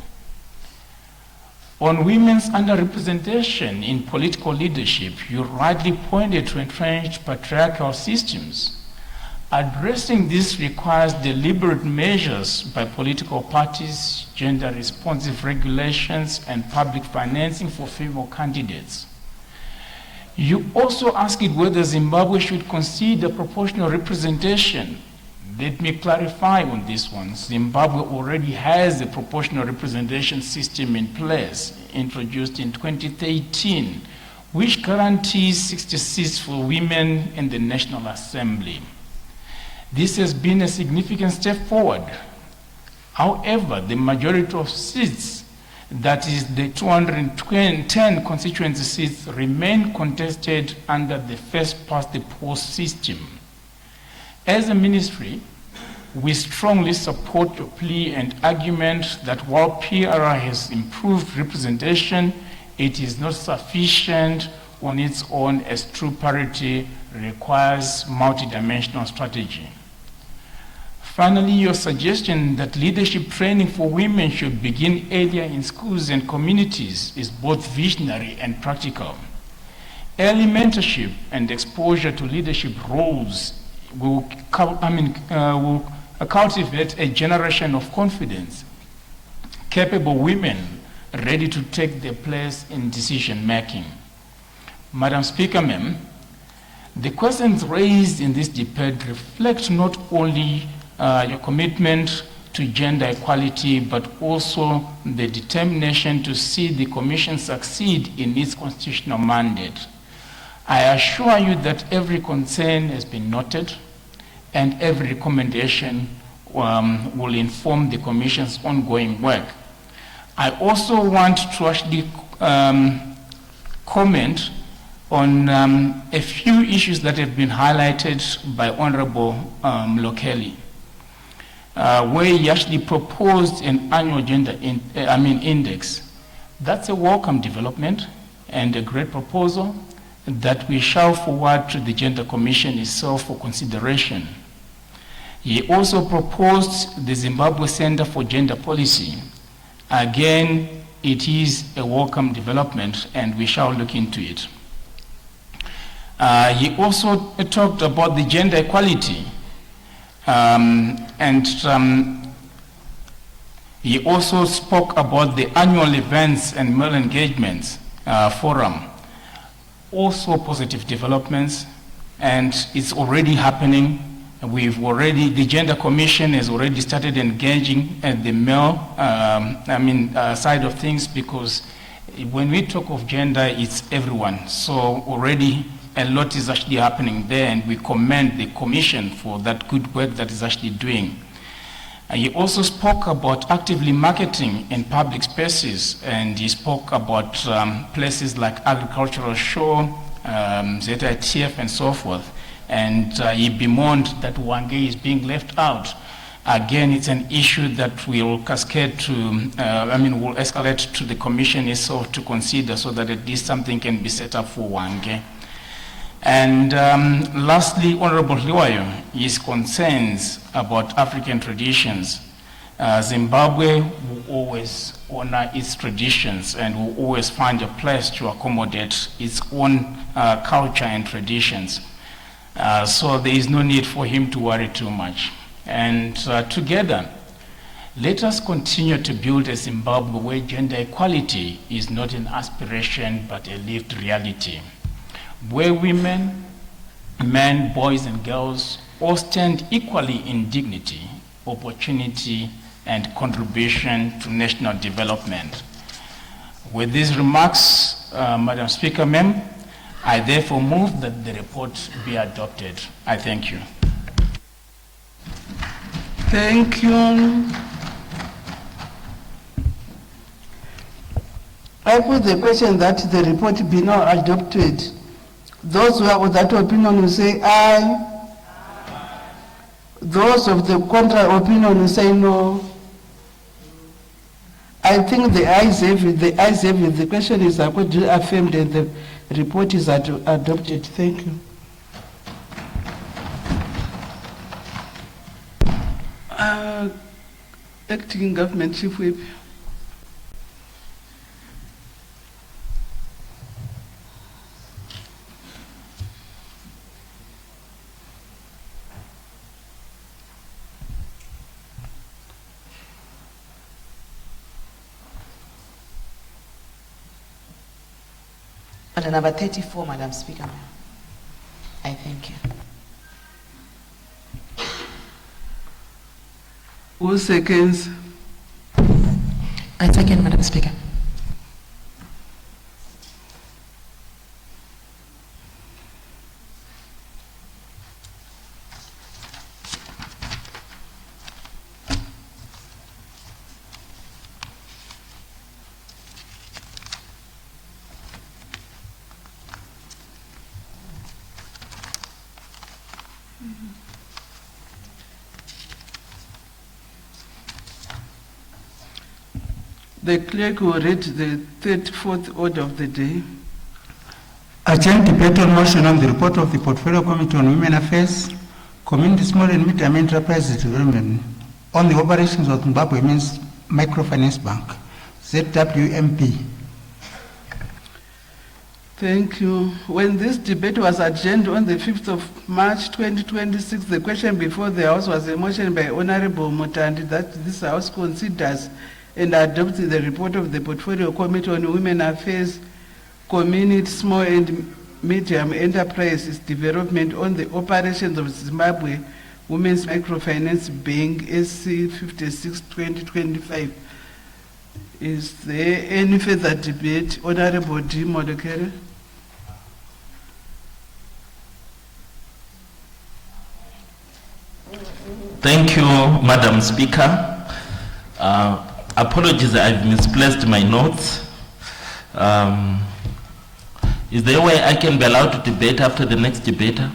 On women's underrepresentation in political leadership, you rightly pointed to entrenched patriarchal systems. Addressing this requires deliberate measures by political parties, gender-responsive regulations, and public financing for female candidates. You also asked whether Zimbabwe should consider proportional representation, Let me clarify on this one. Zimbabwe already has a proportional representation system in place, introduced in 2013, which guarantees 60 seats for women in the National Assembly. This has been a significant step forward. However, the majority of seats, that is the 210 constituency seats, remain contested under the first-past-the-post system. As a ministry, we strongly support your plea and argument that while PRR has improved representation, it is not sufficient on its own, as true parity requires multidimensional strategy. Finally, your suggestion that leadership training for women should begin earlier in schools and communities is both visionary and practical. Early mentorship and exposure to leadership roles will cultivate a generation of confidence, capable women ready to take their place in decision making. Madam Speaker, ma'am, the questions raised in this debate reflect not only your commitment to gender equality, but also the determination to see the Commission succeed in its constitutional mandate. I assure you that every concern has been noted and every recommendation will inform the Commission's ongoing work. I also want to actually comment on a few issues that have been highlighted by Honorable Lokeli, where he actually proposed an annual gender index. That's a welcome development and a great proposal that we shall forward to the Gender Commission itself for consideration. He also proposed the Zimbabwe Center for Gender Policy. Again, it is a welcome development and we shall look into it. He also talked about the gender equality he also spoke about the annual events and male engagements forum. Also positive developments, and it's already happening. The Gender Commission has already started engaging at the male side of things, because when we talk of gender, it's everyone. So already a lot is actually happening there, and we commend the Commission for that good work that is actually doing. He also spoke about actively marketing in public spaces, and he spoke about places like Agricultural Show, ZITF, and so forth. And he bemoaned that Wange is being left out. Again, it's an issue that will cascade to, will escalate to the Commission itself to consider, so that at least something can be set up for Wange. And lastly, Honorable Liwayo, his concerns about African traditions. Zimbabwe will always honor its traditions and will always find a place to accommodate its own culture and traditions. So there is no need for him to worry too much. And together, let us continue to build a Zimbabwe where gender equality is not an aspiration but a lived reality, where women, men, boys, and girls all stand equally in dignity, opportunity, and contribution to national development. With these remarks, Madam Speaker, ma'am, I therefore move that the report be adopted. I thank you. Thank you. I put the question that the report be now adopted. Those who are with that opinion will say aye. Those of the contrary opinion will say no. I think the ayes have it. The ayes have it. The question is affirmed and the report is adopted. Thank you. Acting Government Chief Whip. Order number 34, Madam Speaker. I thank you. Who seconds? I second, Madam Speaker. The clerk will read the 34th order of the day. Urgent debate on motion on the report of the Portfolio Committee on Women Affairs, Community Small and Medium Enterprises Development on the operations of Zimbabwe Women's Microfinance Bank, ZWMP. Thank you. When this debate was adjourned on the 5th of March 2026, the question before the House was a motion by Honorable Mutandi that this House considers and adopts the report of the Portfolio Committee on Women Affairs, Community Small and Medium Enterprises Development on the operations of Zimbabwe Women's Microfinance Bank, SC 56-2025. Is there any further debate? Honorable D. Modokere. Thank you, Madam Speaker. Apologies, I've misplaced my notes. Is there a way I can be allowed to debate after the next debater?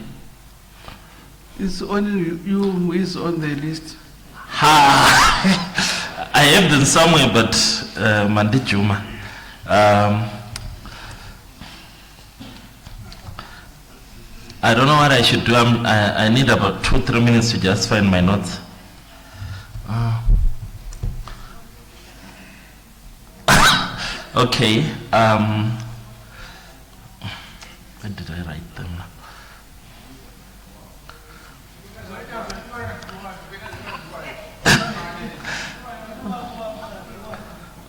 It's only you who is on the list. Ha! I have them somewhere, but Mandi Juma. I don't know what I should do. I need about 2-3 minutes to just find my notes. Okay. Where did I write them?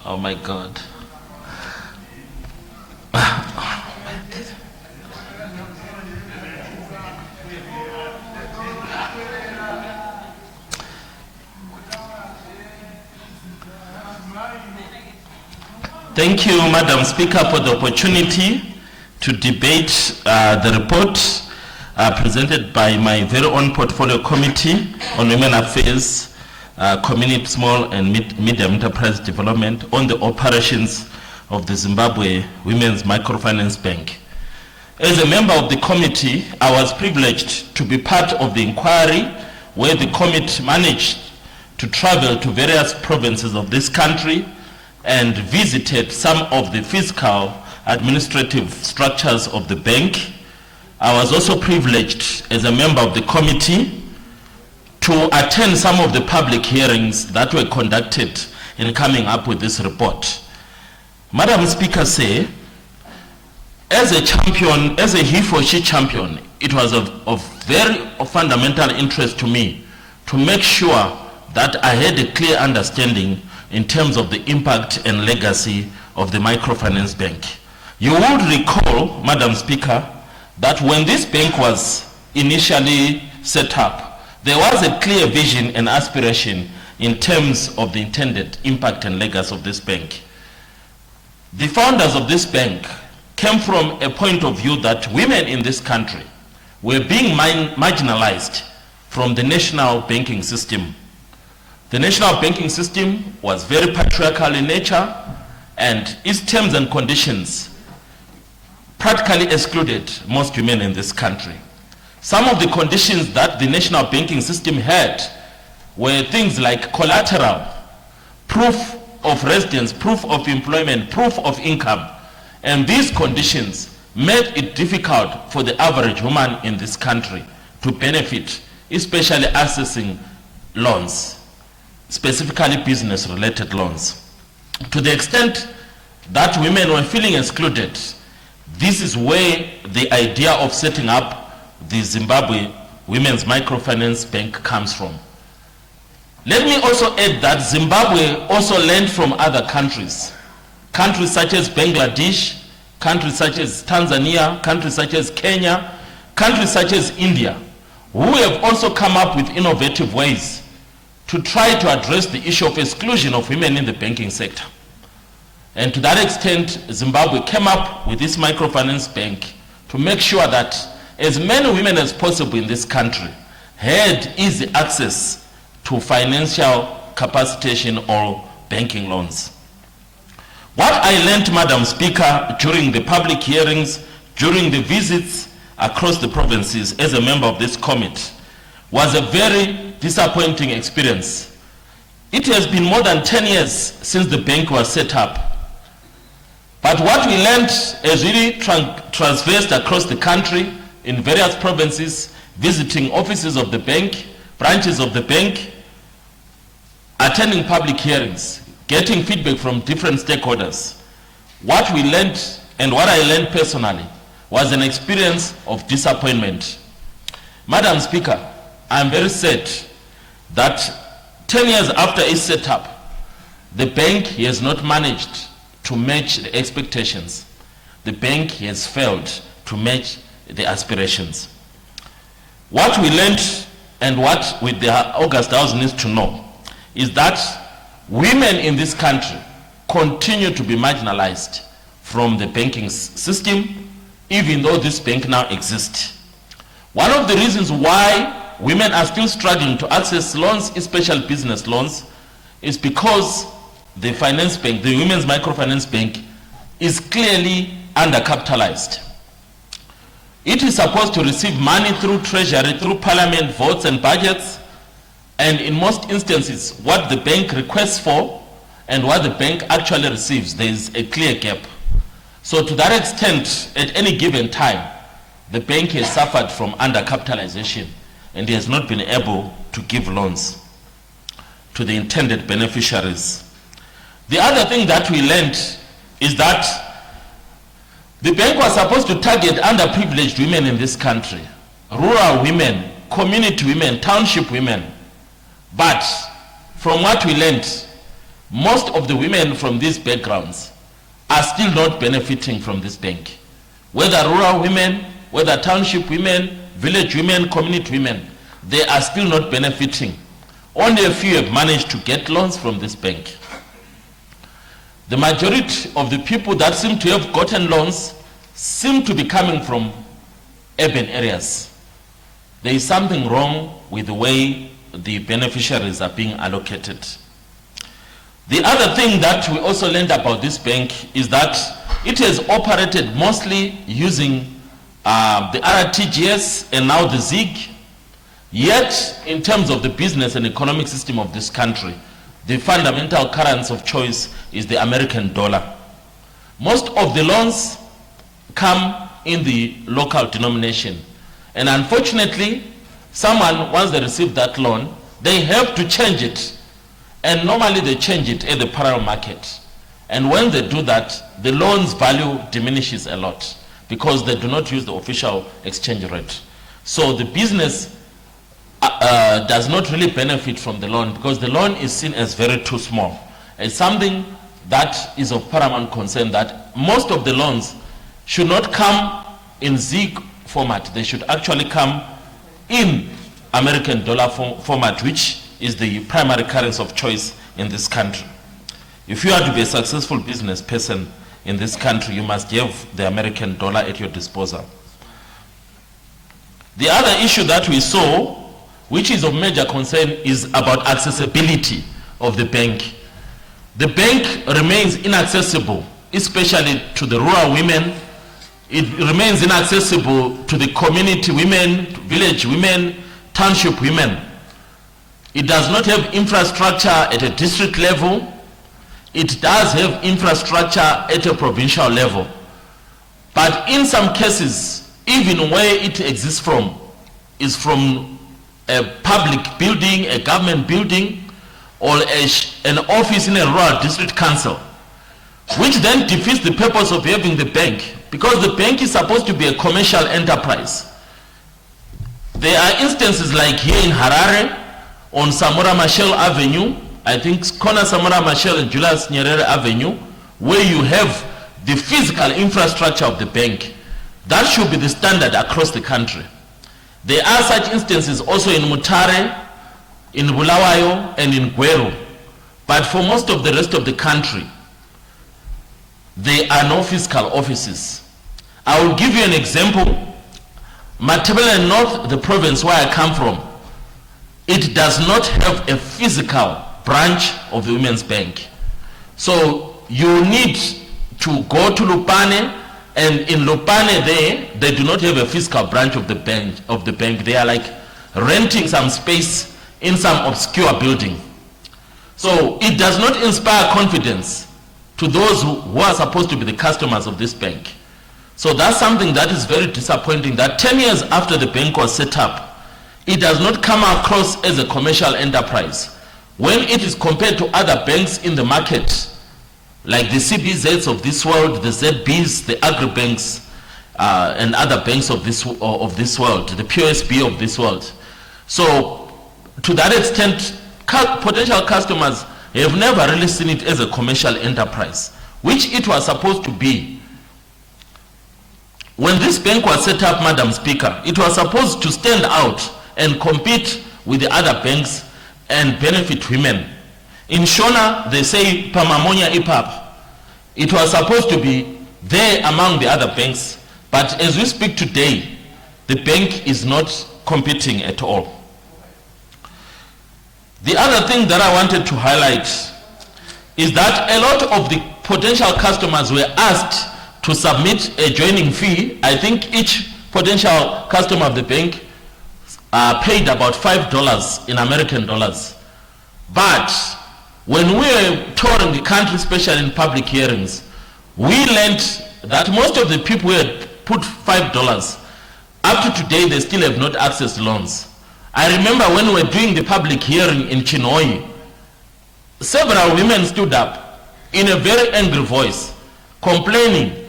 Oh my God. Thank you, Madam Speaker, for the opportunity to debate the report presented by my very own Portfolio Committee on Women Affairs, Community Small and Medium Enterprise Development on the operations of the Zimbabwe Women's Microfinance Bank. As a member of the committee, I was privileged to be part of the inquiry where the committee managed to travel to various provinces of this country and visited some of the fiscal administrative structures of the bank. I was also privileged as a member of the committee to attend some of the public hearings that were conducted in coming up with this report. Madam Speaker say, as a champion, as a he for she champion, it was of very fundamental interest to me to make sure that I had a clear understanding in terms of the impact and legacy of the microfinance bank. You would recall, Madam Speaker, that when this bank was initially set up, there was a clear vision and aspiration in terms of the intended impact and legacy of this bank. The founders of this bank came from a point of view that women in this country were being marginalized from the national banking system. The national banking system was very patriarchal in nature, and its terms and conditions practically excluded most women in this country. Some of the conditions that the national banking system had were things like collateral, proof of residence, proof of employment, proof of income. And these conditions made it difficult for the average woman in this country to benefit, especially accessing loans, specifically business-related loans. To the extent that women were feeling excluded, this is where the idea of setting up the Zimbabwe Women's Microfinance Bank comes from. Let me also add that Zimbabwe also learned from other countries, countries such as Bangladesh, countries such as Tanzania, countries such as Kenya, countries such as India, who have also come up with innovative ways to try to address the issue of exclusion of women in the banking sector. And to that extent, Zimbabwe came up with this microfinance bank to make sure that as many women as possible in this country had easy access to financial capacitation or banking loans. What I learned, Madam Speaker, during the public hearings, during the visits across the provinces as a member of this committee, was a very disappointing experience. It has been more than 10 years since the bank was set up. But what we learned as really transversed across the country in various provinces, visiting offices of the bank, branches of the bank, attending public hearings, getting feedback from different stakeholders. What we learned and what I learned personally was an experience of disappointment. Madam Speaker, I'm very sad that 10 years after its setup, the bank has not managed to match the expectations. The bank has failed to match the aspirations. What we learned and what with the August House needs to know is that women in this country continue to be marginalized from the banking system, even though this bank now exists. One of the reasons why women are still struggling to access loans, especially business loans, is because the finance bank, the Women's Microfinance Bank, is clearly undercapitalized. It is supposed to receive money through treasury, through parliament votes and budgets, and in most instances, what the bank requests for and what the bank actually receives, there is a clear gap. So to that extent, at any given time, the bank has suffered from undercapitalization and has not been able to give loans to the intended beneficiaries. The other thing that we learned is that the bank was supposed to target underprivileged women in this country, rural women, community women, township women. But from what we learned, most of the women from these backgrounds are still not benefiting from this bank. Whether rural women, whether township women, village women, community women, they are still not benefiting. Only a few have managed to get loans from this bank. The majority of the people that seem to have gotten loans seem to be coming from urban areas. There is something wrong with the way the beneficiaries are being allocated. The other thing that we also learned about this bank is that it has operated mostly using the RTGS and now the ZIG. Yet, in terms of the business and economic system of this country, the fundamental currency of choice is the American dollar. Most of the loans come in the local denomination. And unfortunately, someone, once they receive that loan, they have to change it. And normally they change it at the parallel market. And when they do that, the loan's value diminishes a lot because they do not use the official exchange rate. So the business does not really benefit from the loan because the loan is seen as very too small. It's something that is of paramount concern that most of the loans should not come in ZIG format. They should actually come in American dollar format, which is the primary currency of choice in this country. If you are to be a successful business person in this country, you must have the American dollar at your disposal. The other issue that we saw, which is of major concern, is about accessibility of the bank. The bank remains inaccessible, especially to the rural women. It remains inaccessible to the community women, village women, township women. It does not have infrastructure at a district level. It does have infrastructure at a provincial level. But in some cases, even where it exists from is from a public building, a government building, or an office in a rural district council, which then defeats the purpose of having the bank, because the bank is supposed to be a commercial enterprise. There are instances like here in Harare, on Samora Machel Avenue, I think corner Samora Machel and Julius Nyerere Avenue, where you have the physical infrastructure of the bank. That should be the standard across the country. There are such instances also in Mutare, in Bulawayo and in Gweru. But for most of the rest of the country, there are no fiscal offices. I will give you an example. Matabele North, the province where I come from, it does not have a physical branch of the Women's Bank. So you need to go to Lupane, and in Lupane they do not have a physical branch of the bank. They are like renting some space in some obscure building. So it does not inspire confidence to those who are supposed to be the customers of this bank. So that's something that is very disappointing, that 10 years after the bank was set up, it does not come across as a commercial enterprise. When it is compared to other banks in the market, like the CBZs of this world, the ZBs, the agribanks, and other banks of this world, the POSB of this world. So to that extent, potential customers have never really seen it as a commercial enterprise, which it was supposed to be. When this bank was set up, Madam Speaker, it was supposed to stand out and compete with the other banks and benefit women. In Shona, they say Pamamonya IPAP. It was supposed to be there among the other banks, but as we speak today, the bank is not competing at all. The other thing that I wanted to highlight is that a lot of the potential customers were asked to submit a joining fee. I think each potential customer of the bank paid about $5 in American dollars. But when we were touring the country, especially in public hearings, we learned that most of the people who had put $5, up to today they still have not accessed loans. I remember when we were doing the public hearing in Chinhoyi, several women stood up in a very angry voice, complaining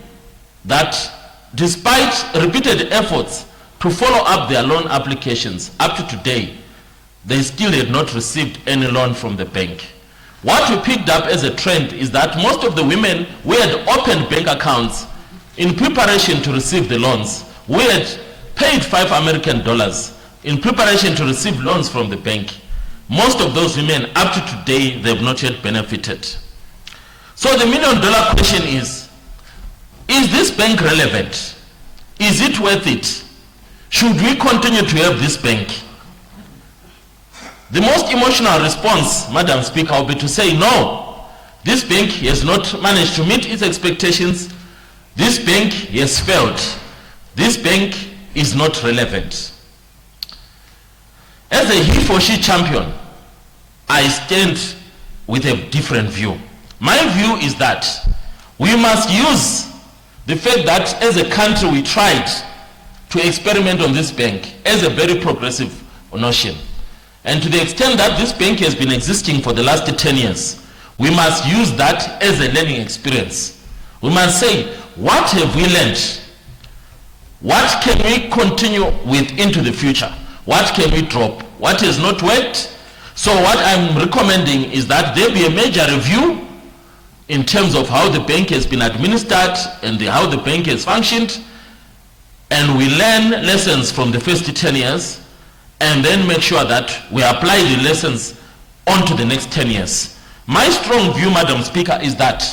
that despite repeated efforts to follow up their loan applications, up to today, they still had not received any loan from the bank. What we picked up as a trend is that most of the women who had opened bank accounts in preparation to receive the loans, we had paid $5 American in preparation to receive loans from the bank. Most of those women, up to today, they have not yet benefited. So the $1 million question is this bank relevant? Is it worth it? Should we continue to have this bank? The most emotional response, Madam Speaker, will be to say, no, this bank has not managed to meet its expectations. This bank has failed. This bank is not relevant. As a he for she champion, I stand with a different view. My view is that we must use the fact that as a country we tried to experiment on this bank as a very progressive notion. And to the extent that this bank has been existing for the last 10 years, we must use that as a learning experience. We must say, what have we learned? What can we continue with into the future? What can we drop? What has not worked? So what I'm recommending is that there be a major review in terms of how the bank has been administered and how the bank has functioned, and we learn lessons from the first 10 years and then make sure that we apply the lessons onto the next 10 years. My strong view, Madam Speaker, is that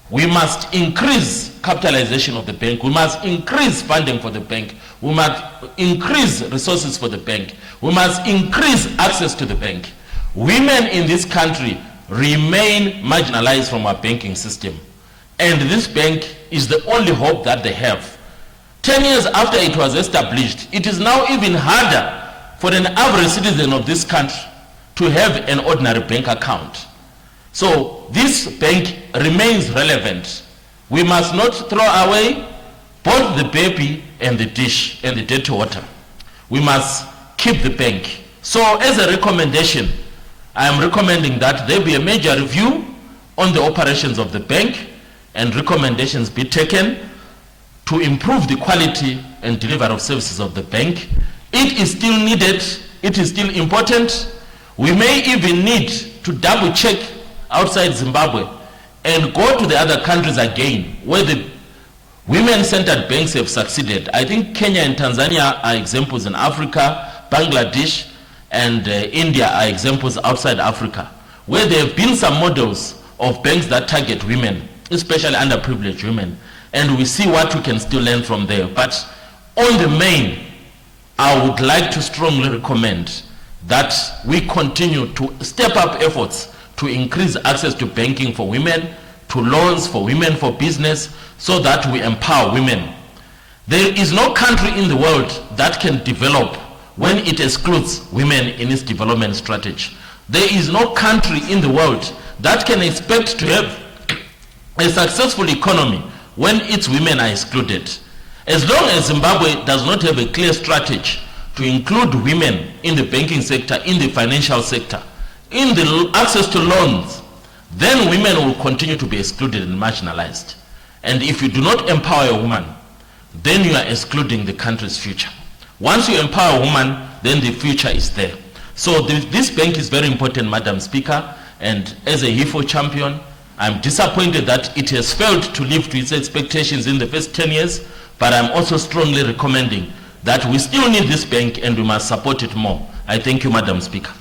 we must increase capitalization of the bank. We must increase funding for the bank. We must increase resources for the bank. We must increase access to the bank. Women in this country remain marginalized from our banking system. And this bank is the only hope that they have. 10 years after it was established, it is now even harder for an average citizen of this country to have an ordinary bank account. So this bank remains relevant. We must not throw away both the baby and the dish and the dirty water. We must keep the bank. So as a recommendation, I am recommending that there be a major review on the operations of the bank and recommendations be taken to improve the quality and delivery of services of the bank. It is still needed. It is still important. We may even need to double check outside Zimbabwe and go to the other countries again where the women-centered banks have succeeded. I think Kenya and Tanzania are examples in Africa, Bangladesh, and India are examples outside Africa, where there have been some models of banks that target women, especially underprivileged women, and we see what we can still learn from there. But on the main, I would like to strongly recommend that we continue to step up efforts to increase access to banking for women, to loans for women for business, so that we empower women. There is no country in the world that can develop when it excludes women in its development strategy. There is no country in the world that can expect to have a successful economy when its women are excluded. As long as Zimbabwe does not have a clear strategy to include women in the banking sector, in the financial sector, in the access to loans, then women will continue to be excluded and marginalized. And if you do not empower a woman, then you are excluding the country's future. Once you empower a woman, then the future is there. So this bank is very important, Madam Speaker, and as a HIFO champion, I'm disappointed that it has failed to live to its expectations in the first 10 years, but I'm also strongly recommending that we still need this bank and we must support it more. I thank you, Madam Speaker.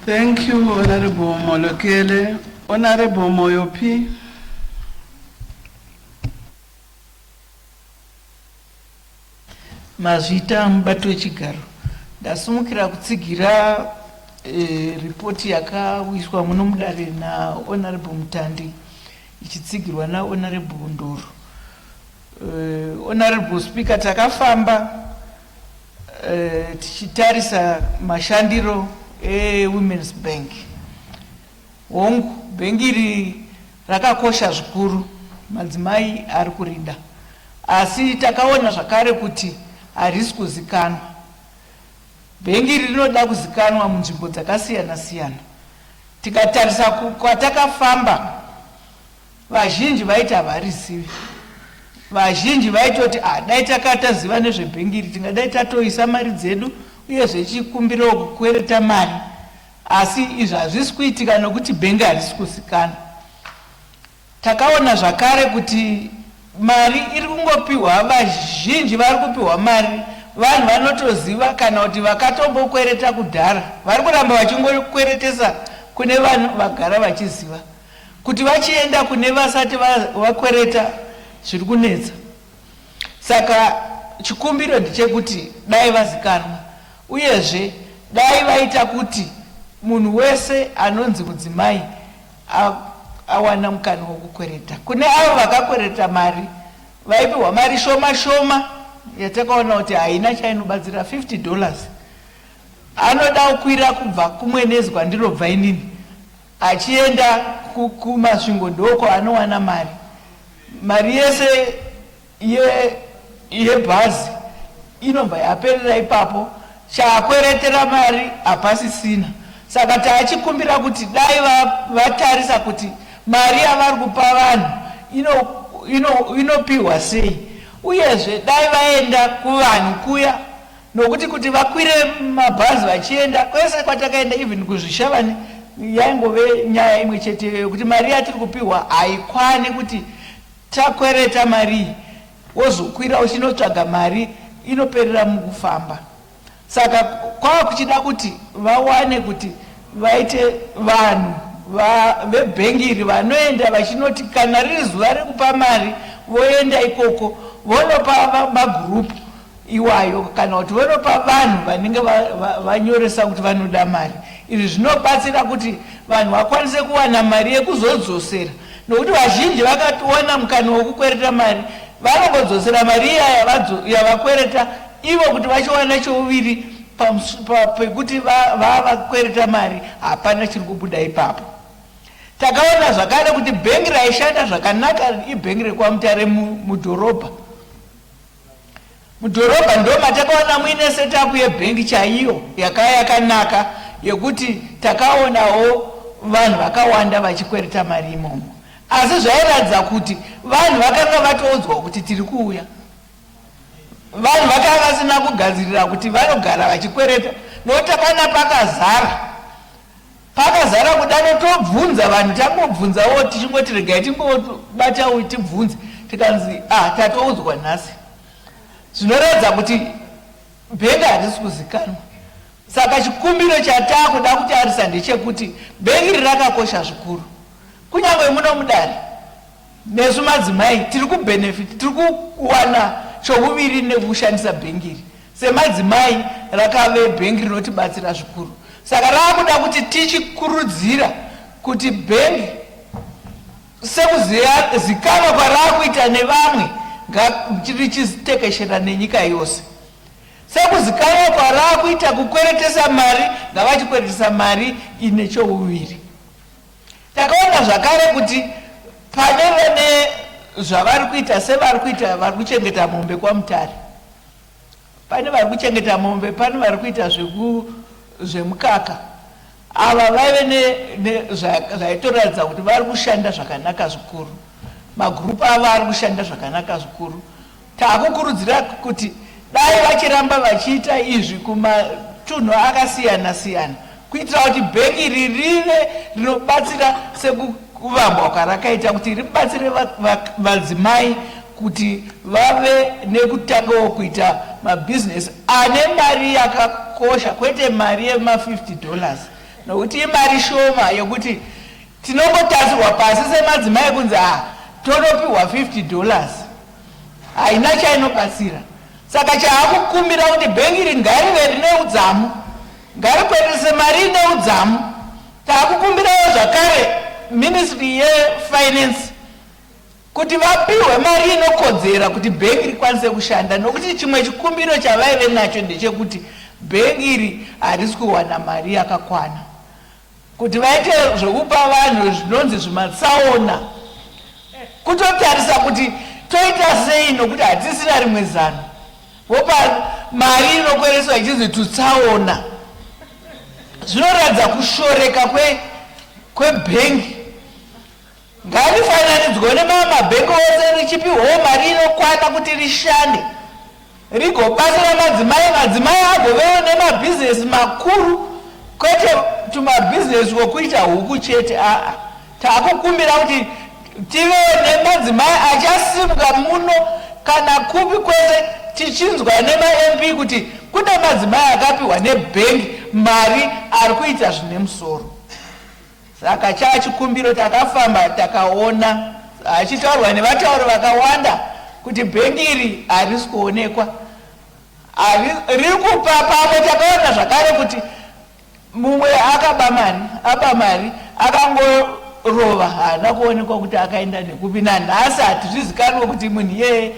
Thank you, Honorable Molokele. Honorable Moyopi. Mazvita mubato wechigaro. Ndasumukira kutsigira ripoti yakawiswa muno mudare na Honorable Mutandi ichitsigirwa na Honorable Ndoro. Honorable Speaker, takafamba tichitarisa mashandiro Women's Bank. Hongu bhengi iri rakakosha zvikuru, madzimai ari kurida. Asi takaona zvakare kuti harisi kuzikanwa. Bhengi iri rinoda kuzikanwa munzvimbo dzakasiyana siyana. Tikatarisa kwatakafamba, vazhinji vaiti havarizivi. Vazhinji vaitoti dai takataziva nezvebhengi iri tingadai tatoisa mari dzedu uye zvechikumbira kukwereta mari. Asi izvi hazvisi kuitika nokuti bhengi harisi kuzikanwa. Takaona zvakare kuti mari iri kungopiwa, vazhinji vari kupiwa mari vanhu vanotoziva kana kuti vakatombokwereta kudhara. Vari kuramba vachingokweretesa kune vanhu vagara vachiziva. Kuti vachienda kune vasati vakwereta zviri kunetsa. Saka chikumbiro ndechekuti dai vazikanwa, uyezve dai vaita kuti munhu wese anonzi mudzimai awana mukana wokukwereta. Kune avo vakakwereta mari vaipiwa mari shoma shoma yatakaona kuti haina chainobatsira $50. Anoda kukwira kubva kumwenezwa ndirobva inini achienda kumasvingo doko anowana mari. Mari yese yebhazi inobva yaperera ipapo, chaakweretera mari hapasisina. Saka taachikumbira kuti dai vatarisa kuti mari yavari kupa vanhu inopiwa sei, uyezve dai vaenda kuvanhu kuya, nokuti kuti vakwire mabhazi vachienda kwese kwatakaenda, even kuzvishavani yaingove nyaya imwe chete kuti mari yatiri kupiwa haikwani kuti takwereta mari wozokwira uchinotsvaga mari inoperera mukufamba. Saka kwava kuchida kuti vawane kuti vaite vanhu vebhengi iri vanoenda vachinoti kana riri zuva rekupa mari voenda ikoko vonopa magurupu iwayo kana kuti vonopa vanhu vanenge vanyoresa kuti vanoda mari. Izvi zvinobatsira kuti vanhu vakwanise kuwana mari yekuzodzosera, nokuti vazhinji vakatowana mukana wokukwereta mari vanongodzosera mari yavakwereta ivo kuti vachiwana chouviri pekuti vakwereta mari hapana chiri kubuda ipapo. Takaona zvakare kuti bhengi raishanda zvakanaka ibhengi rekwamutare mudhorobha. Mudhorobha ndo matakaona muine setapu yebhengi chaiyo yakanaka yekuti takaonawo vanhu vakawanda vachikwereta mari imomo. Asi zvairatidza kuti vanhu vakanga vatoudzwa kuti tiri kuuya. Vanhu vakanga vasina kugadzirira kuti vanogara vachikwereta, nokuti pana pakazara kudano tobvunza vanhu, tangobvunzawo tichingoti regai tingobatawo tibvunze, tikanzi tatoudzwa nhasi. Zvinoratidza kuti bhengi harisi kuzikanwa. Saka chikumbiro chatakuda kutarisa ndechekuti bhengi rakakosha zvikuru. Kunyangwe muno mudare nesu madzimai tiri kubenefit, tiri kuwana chokuviri nekushandisa bhengi. Semadzimai rakave bhengi rinotibatsira zvikuru. Saka rakuda kuti tichikurudzira kuti bhengi sekuzikanwa kwarakuita nevamwe richitekeshera nenyika yose. Sekuzikanwa kwarakuita kukweretesa mari ngavachikweretesa mari ine chouviri. Takaona zvakare kuti pane vane zvavari kuita sevari kuita vari kuchengeta mombe kwaMutare. Pane vari kuchengeta mombe, pane vari kuita zvemukaka. Ava vaive zvaitoratidza kuti vari kushanda zvakanaka zvikuru. Magrupu ava ari kushanda zvakanaka zvikuru. Takukurudzira kuti dai vachiramba vachiita izvi kumatunhu akasiyana siyana kuitira kuti bhengi rive rinobatsira sekuvambwa kwarakaita kuti ribatsire madzimai kuti vave nekutangawo kuita mabhizinesi ane mari yakakosha, kwete mari yema$50, nokuti imari shoma yekuti tinongotarisirwa pasi semadzimai kunzi tonopiwa $50 haina chainobatsira. Saka chaakukumbira kuti bhengi iri ngarive rine udzamu, ngarikweretese mari ine udzamu. Taakukumbirawo zvakare Ministry yeFinance kuti vapiwe mari inokodzera kuti bhengi rikwanise kushanda, nokuti chimwe chikumbiro chavaive nacho ndechekuti bhengi iri harisi kuwana mari yakakwana kuti vaite zvokupa vanhu zvinonzi zvimatsaona, kutotarisa kuti toita sei nokuti hatisina rimwe zano. Vopa mari inokwereswa ichizi tutsaona. Zvinoratidza kushoreka kwebhengi. Ngarifananidzwe nemabhengi ose richipiwawo mari inokwana kuti rishande, rigobatsira madzimai agovewo nemabhizinesi makuru, kwete tumabhizinesi wokuita huku chete. Takukumbira kuti tive nemadzimai achasimuka muno kana kupi kwese tichinzwa nema-MP kuti kune madzimai akapiwa nebhengi mari ari kuita zvine musoro. Saka chachikumbiro takafamba takaona achitaurwa nevatauri vakawanda kuti bhengi iri harisi kuonekwa, riri kupa pamwe. Takaona zvakare kuti mumwe aba mari akangorova, haana kuonekwa kuti akaenda nekupi. Nanhasi hatizvizikanwa kuti munhu iyeye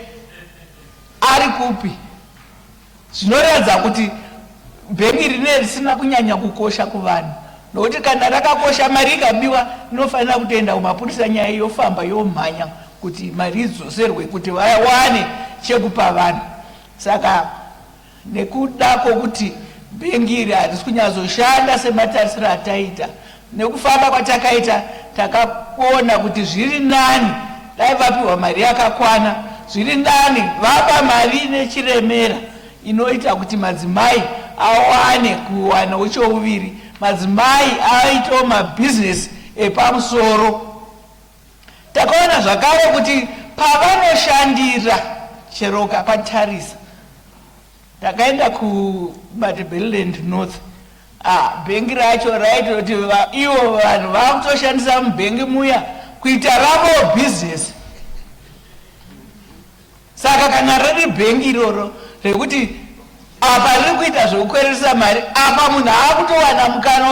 ari kupi. Zvinoratidza kuti bhengi rine risina kunyanya kukosha kuvanhu, nokuti kana rakakosha mari ikabiwa inofanira kutoenda kumapurisa, nyaya yofamba yomhanya kuti mari idzoserwe kuti vawane chekupa vanhu. Saka nekuda kwokuti bhengi iri harisi kunyatsoshanda sematarisiro ataita, nekufamba kwatakaita takaona kuti zviri nani dai vapiwa mari yakakwana, zviri nani vapa mari nechiremera inoita kuti madzimai awane kuwana uchouviri, madzimai aitawo mabhizinesi epamusoro. Takaona zvakare kuti pavanoshandira chero kapatarisa, takaenda kuMatabeleland North, bhengi racho raita kuti ivo vanhu vakutoshandisa mubhengi muya kuita ravo bhizinesi. Saka kana riri bhengi iroro rekuti apa riri kuita zvokukweresa mari, apa munhu akutowana mukana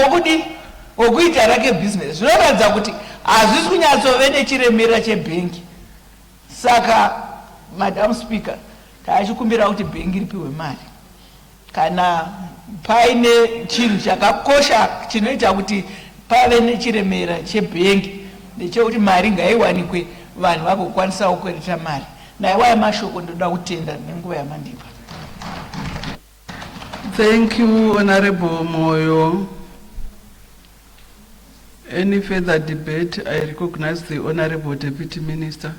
wokuita rake bhizinesi, zvinoratidza kuti hazvisi kunyatsove nechiremera chebhengi. Saka Madam Speaker, tachikumbira kuti bhengi ripiwe mari. Kana paine chinhu chakakosha chinoita kuti pave nechiremera chebhengi, ndechekuti mari ngaiwanikwe, vanhu vagokwanisa kukwereta mari. Naiwaya mashoko ndoda kutenda nenguva yamandipa. Thank you, Honorable Moyo. Any further debate? I recognize the Honorable Deputy Minister.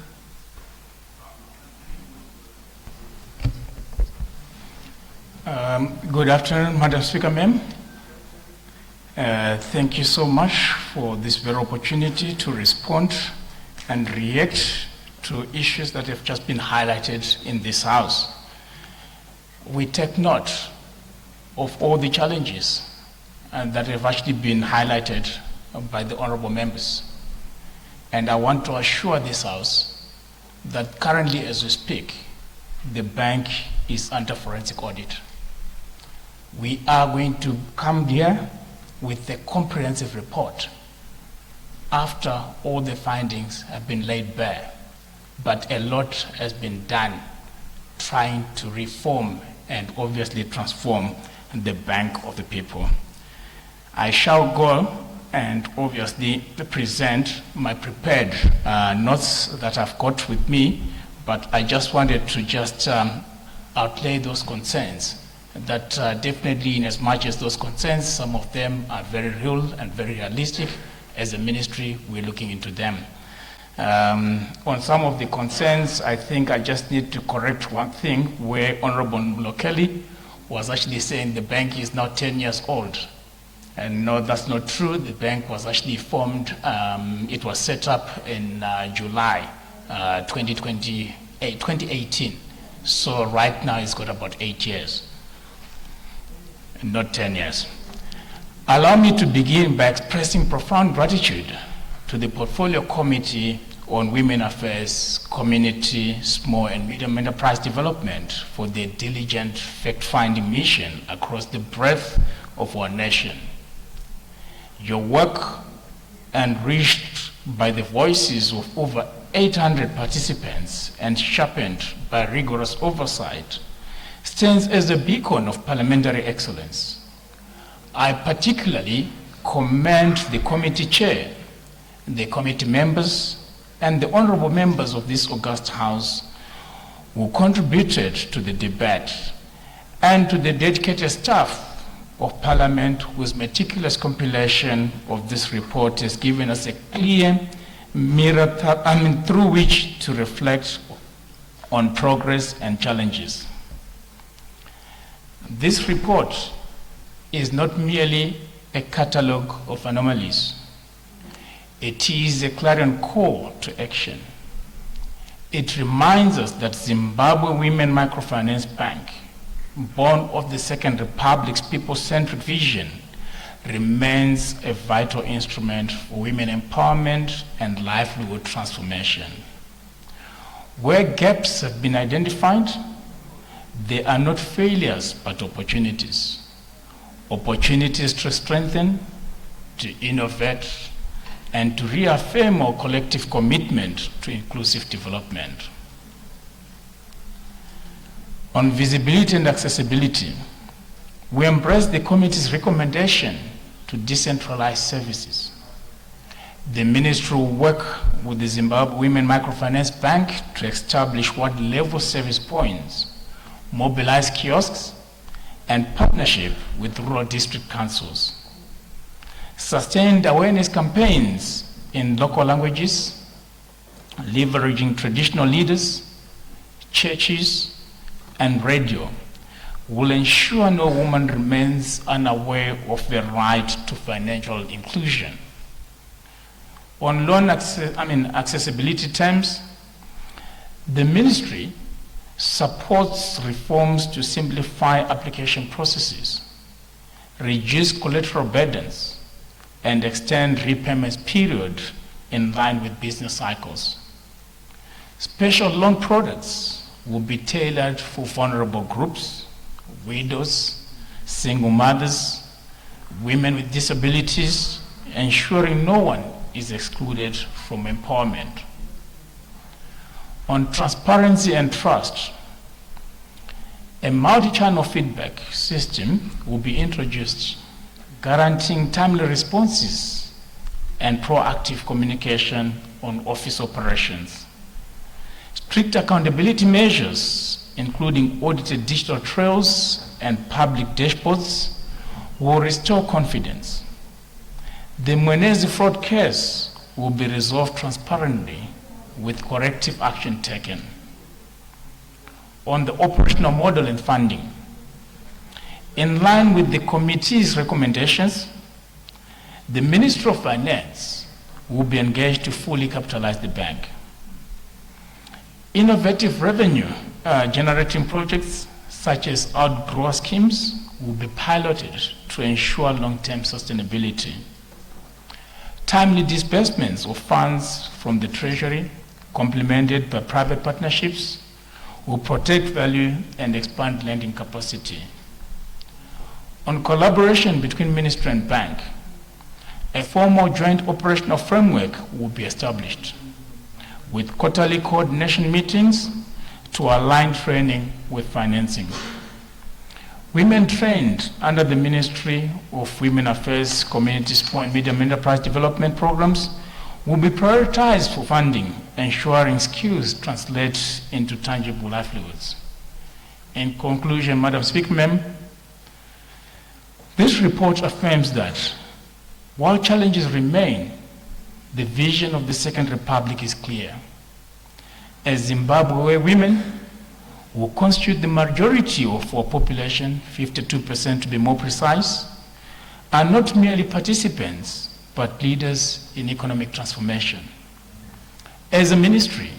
Good afternoon, Madam Speaker, ma'am. Thank you so much for this very opportunity to respond and react to issues that have just been highlighted in this House. We take note of all the challenges that have actually been highlighted by the honorable members. And I want to assure this House that currently as we speak, the bank is under forensic audit. We are going to come here with a comprehensive report after all the findings have been laid bare. But a lot has been done trying to reform and obviously transform the bank of the people. I shall go and obviously present my prepared notes that I've got with me, but I just wanted to just outlay those concerns that definitely in as much as those concerns, some of them are very real and very realistic. As a ministry, we're looking into them. On some of the concerns, I think I just need to correct one thing where Honorable Mlokeli was actually saying the bank is now 10 years old. And no, that's not true. The bank was actually formed, it was set up in July 2018. So right now it's got about 8 years, not 10 years. Allow me to begin by expressing profound gratitude to the Portfolio Committee on Women Affairs, Community, Small and Medium Enterprise Development for their diligent fact-finding mission across the breadth of our nation. Your work, enriched by the voices of over 800 participants and sharpened by rigorous oversight, stands as a beacon of parliamentary excellence. I particularly commend the committee chair, the committee members, and the honorable members of this august House who contributed to the debate, and to the dedicated staff of Parliament whose meticulous compilation of this report has given us a clear mirror through which to reflect on progress and challenges. This report is not merely a catalogue of anomalies. It is a clarion call to action. It reminds us that Zimbabwe Women Microfinance Bank, born of the Second Republic's people-centric vision, remains a vital instrument for women empowerment and livelihood transformation. Where gaps have been identified, they are not failures but opportunities. Opportunities to strengthen, to innovate, and to reaffirm our collective commitment to inclusive development. On visibility and accessibility, we embrace the committee's recommendation to decentralize services. The ministry will work with the Zimbabwe Women Microfinance Bank to establish ward-level service points, mobilize kiosks, and partnership with rural district councils. Sustained awareness campaigns in local languages, leveraging traditional leaders, churches, and radio will ensure no woman remains unaware of the right to financial inclusion. On loan accessibility terms, the ministry supports reforms to simplify application processes, reduce collateral burdens, and extend repayment period in line with business cycles. Special loan products will be tailored for vulnerable groups, widows, single mothers, women with disabilities, ensuring no one is excluded from empowerment. On transparency and trust, a multi-channel feedback system will be introduced, guaranteeing timely responses and proactive communication on office operations. Strict accountability measures, including audited digital trails and public dashboards, will restore confidence. The Mwenezi fraud case will be resolved transparently with corrective action taken. On the operational model and funding, in line with the committee's recommendations, the Ministry of Finance will be engaged to fully capitalize the bank. Innovative revenue generating projects such as outgrower schemes will be piloted to ensure long-term sustainability. Timely disbursements of funds from the Treasury, complemented by private partnerships, will protect value and expand lending capacity. On collaboration between Ministry and Bank, a formal joint operational framework will be established with quarterly coordination meetings to align training with financing. Women trained under the Ministry of Women Affairs, Community Support and Medium Enterprise Development Programs will be prioritized for funding, ensuring skills translate into tangible livelihoods. In conclusion, Madam Speaker, Ma'am, this report affirms that while challenges remain, the vision of the Second Republic is clear. As Zimbabwe women will constitute the majority of our population, 52% to be more precise, are not merely participants, but leaders in economic transformation. As a ministry,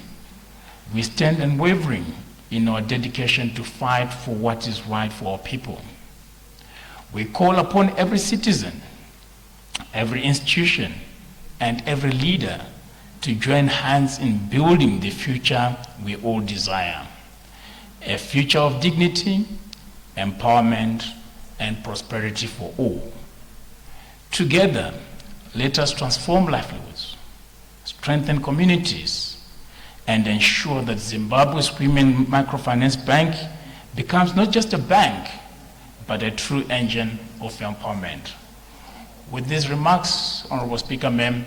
we stand unwavering in our dedication to fight for what is right for our people. We call upon every citizen, every institution, and every leader to join hands in building the future we all desire. A future of dignity, empowerment, and prosperity for all. Together, let us transform livelihoods, strengthen communities, and ensure that Zimbabwe's Women Microfinance Bank becomes not just a bank, but a true engine of empowerment. With these remarks, Honorable Speaker, Ma'am,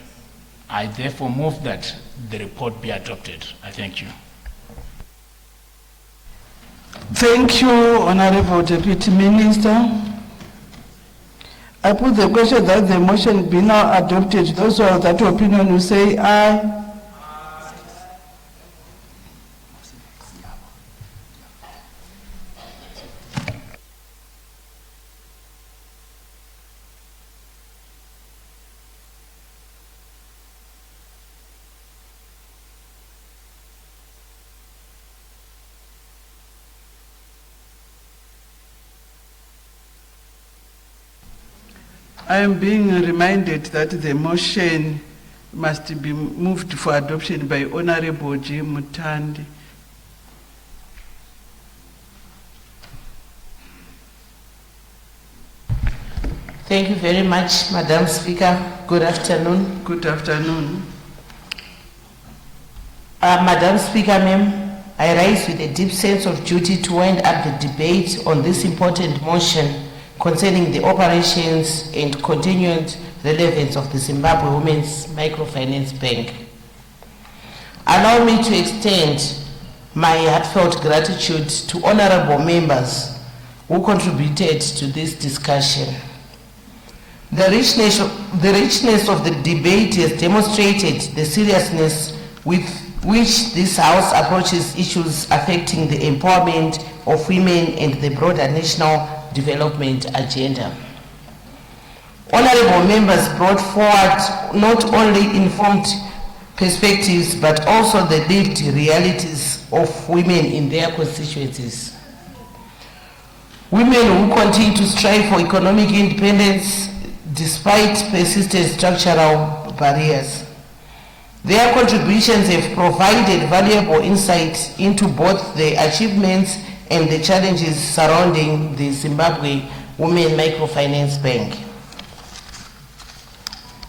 I therefore move that the report be adopted. I thank you. Thank you, Honorable Deputy Minister. I put the question that the motion be now adopted. Those who are of that opinion will say aye. I am being reminded that the motion must be moved for adoption by Honorable G. Mutandi. Thank you very much, Madam Speaker. Good afternoon. Good afternoon. Madam Speaker, Ma'am, I rise with a deep sense of duty to wind up the debate on this important motion concerning the operations and continued relevance of the Zimbabwe Women's Microfinance Bank. Allow me to extend my heartfelt gratitude to honorable members who contributed to this discussion. The richness of the debate has demonstrated the seriousness with which this House approaches issues affecting the empowerment of women and the broader national development agenda. Honorable members brought forward not only informed perspectives but also the lived realities of women in their constituencies. Women who continue to strive for economic independence despite persistent structural barriers. Their contributions have provided valuable insight into both the achievements and the challenges surrounding the Zimbabwe Women Microfinance Bank.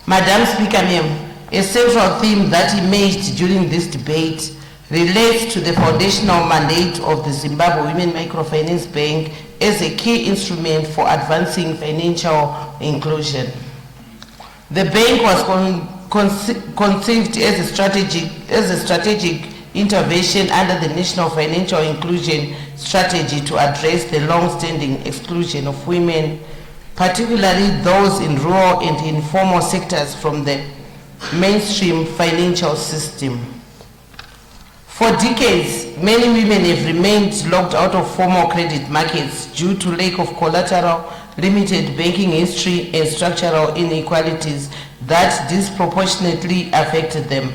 Madam Speaker, Ma'am, a central theme that emerged during this debate relates to the foundational mandate of the Zimbabwe Women Microfinance Bank as a key instrument for advancing financial inclusion. The bank was conceived as a strategic intervention under the National Financial Inclusion Strategy to address the long-standing exclusion of women, particularly those in rural and informal sectors, from the mainstream financial system. For decades, many women have remained locked out of formal credit markets due to lack of collateral, limited banking history, and structural inequalities that disproportionately affected them.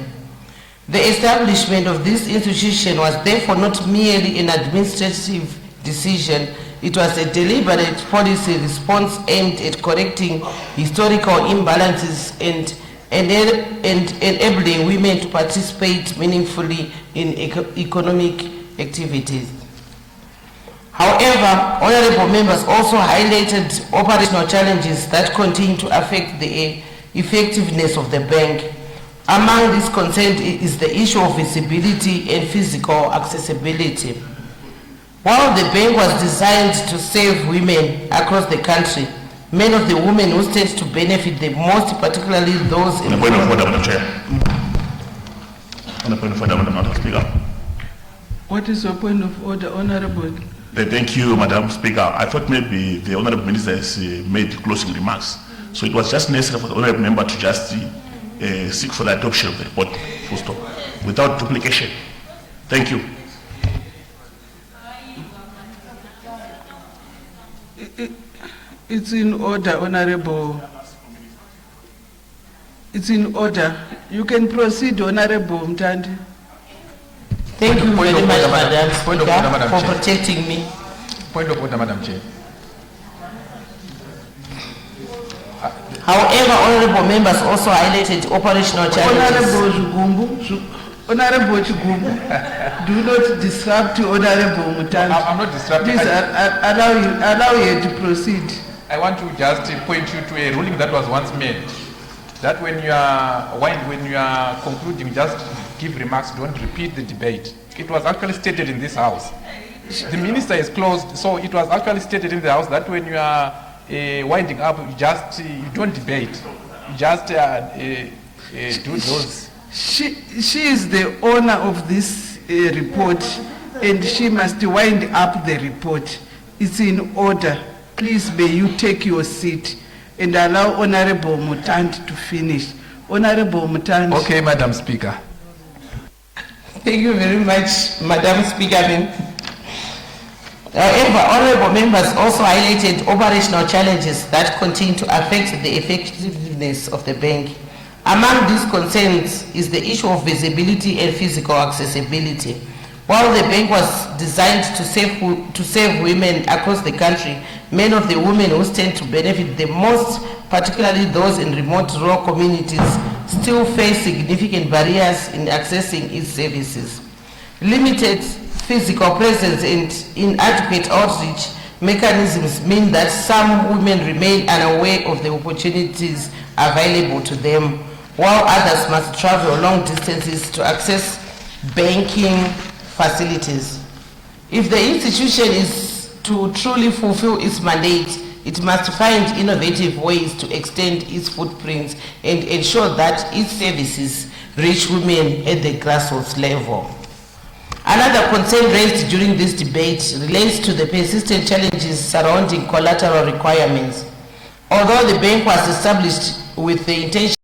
The establishment of this institution was therefore not merely an administrative decision, it was a deliberate policy response aimed at correcting historical imbalances and enabling women to participate meaningfully in economic activities. However, honorable members also highlighted operational challenges that continue to affect the effectiveness of the bank. Among these concerns is the issue of visibility and physical accessibility. While the bank was designed to serve women across the country, many of the women who stand to benefit the most, particularly those in... On a point of order, Madam Chair. On a point of order, Madam Speaker. What is your point of order, Honorable? Thank you, Madam Speaker. I thought maybe the Honorable Minister has made closing remarks. So it was just necessary for the Honorable Member to just seek for the adoption of the report, full stop, without duplication. Thank you. It's in order, Honorable. It's in order. You can proceed, Honorable Mtandi. Thank you very much, Madam Point of order, Madam Speaker, for Chair. protecting me. Point of order, Madam Chair. However, honorable members also highlighted operational challenges. Honorable Chigumbu, do not disrupt Honorable Mutandi. I'm not disrupting. Please allow you to proceed. I want to just point you to a ruling that was once made, that when you are concluding, just give remarks, don't repeat the debate. It was actually stated in this house. The minister is closed, so it was actually stated in the house that when you are winding up, you don't debate. You just do those. She is the owner of this report, and she must wind up the report. It's in order. Please, may you take your seat and allow Honorable Mutandi to finish. Honorable Mutandi. Okay, Madam Speaker. Thank you very much, Madam Speaker. However, honorable members also highlighted operational challenges that continue to affect the effectiveness of the bank. Among these concerns is the issue of visibility and physical accessibility. While the bank was designed to serve women across the country, many of the women who stand to benefit the most, particularly those in remote rural communities, still face significant barriers in accessing its services. Limited physical presence and inadequate outreach mechanisms mean that some women remain unaware of the opportunities available to them, while others must travel long distances to access banking facilities. If the institution is to truly fulfill its mandate, it must find innovative ways to extend its footprints and ensure that its services reach women at the grassroots level. Another concern raised during this debate relates to the persistent challenges surrounding collateral requirements. Although the bank was established with the intention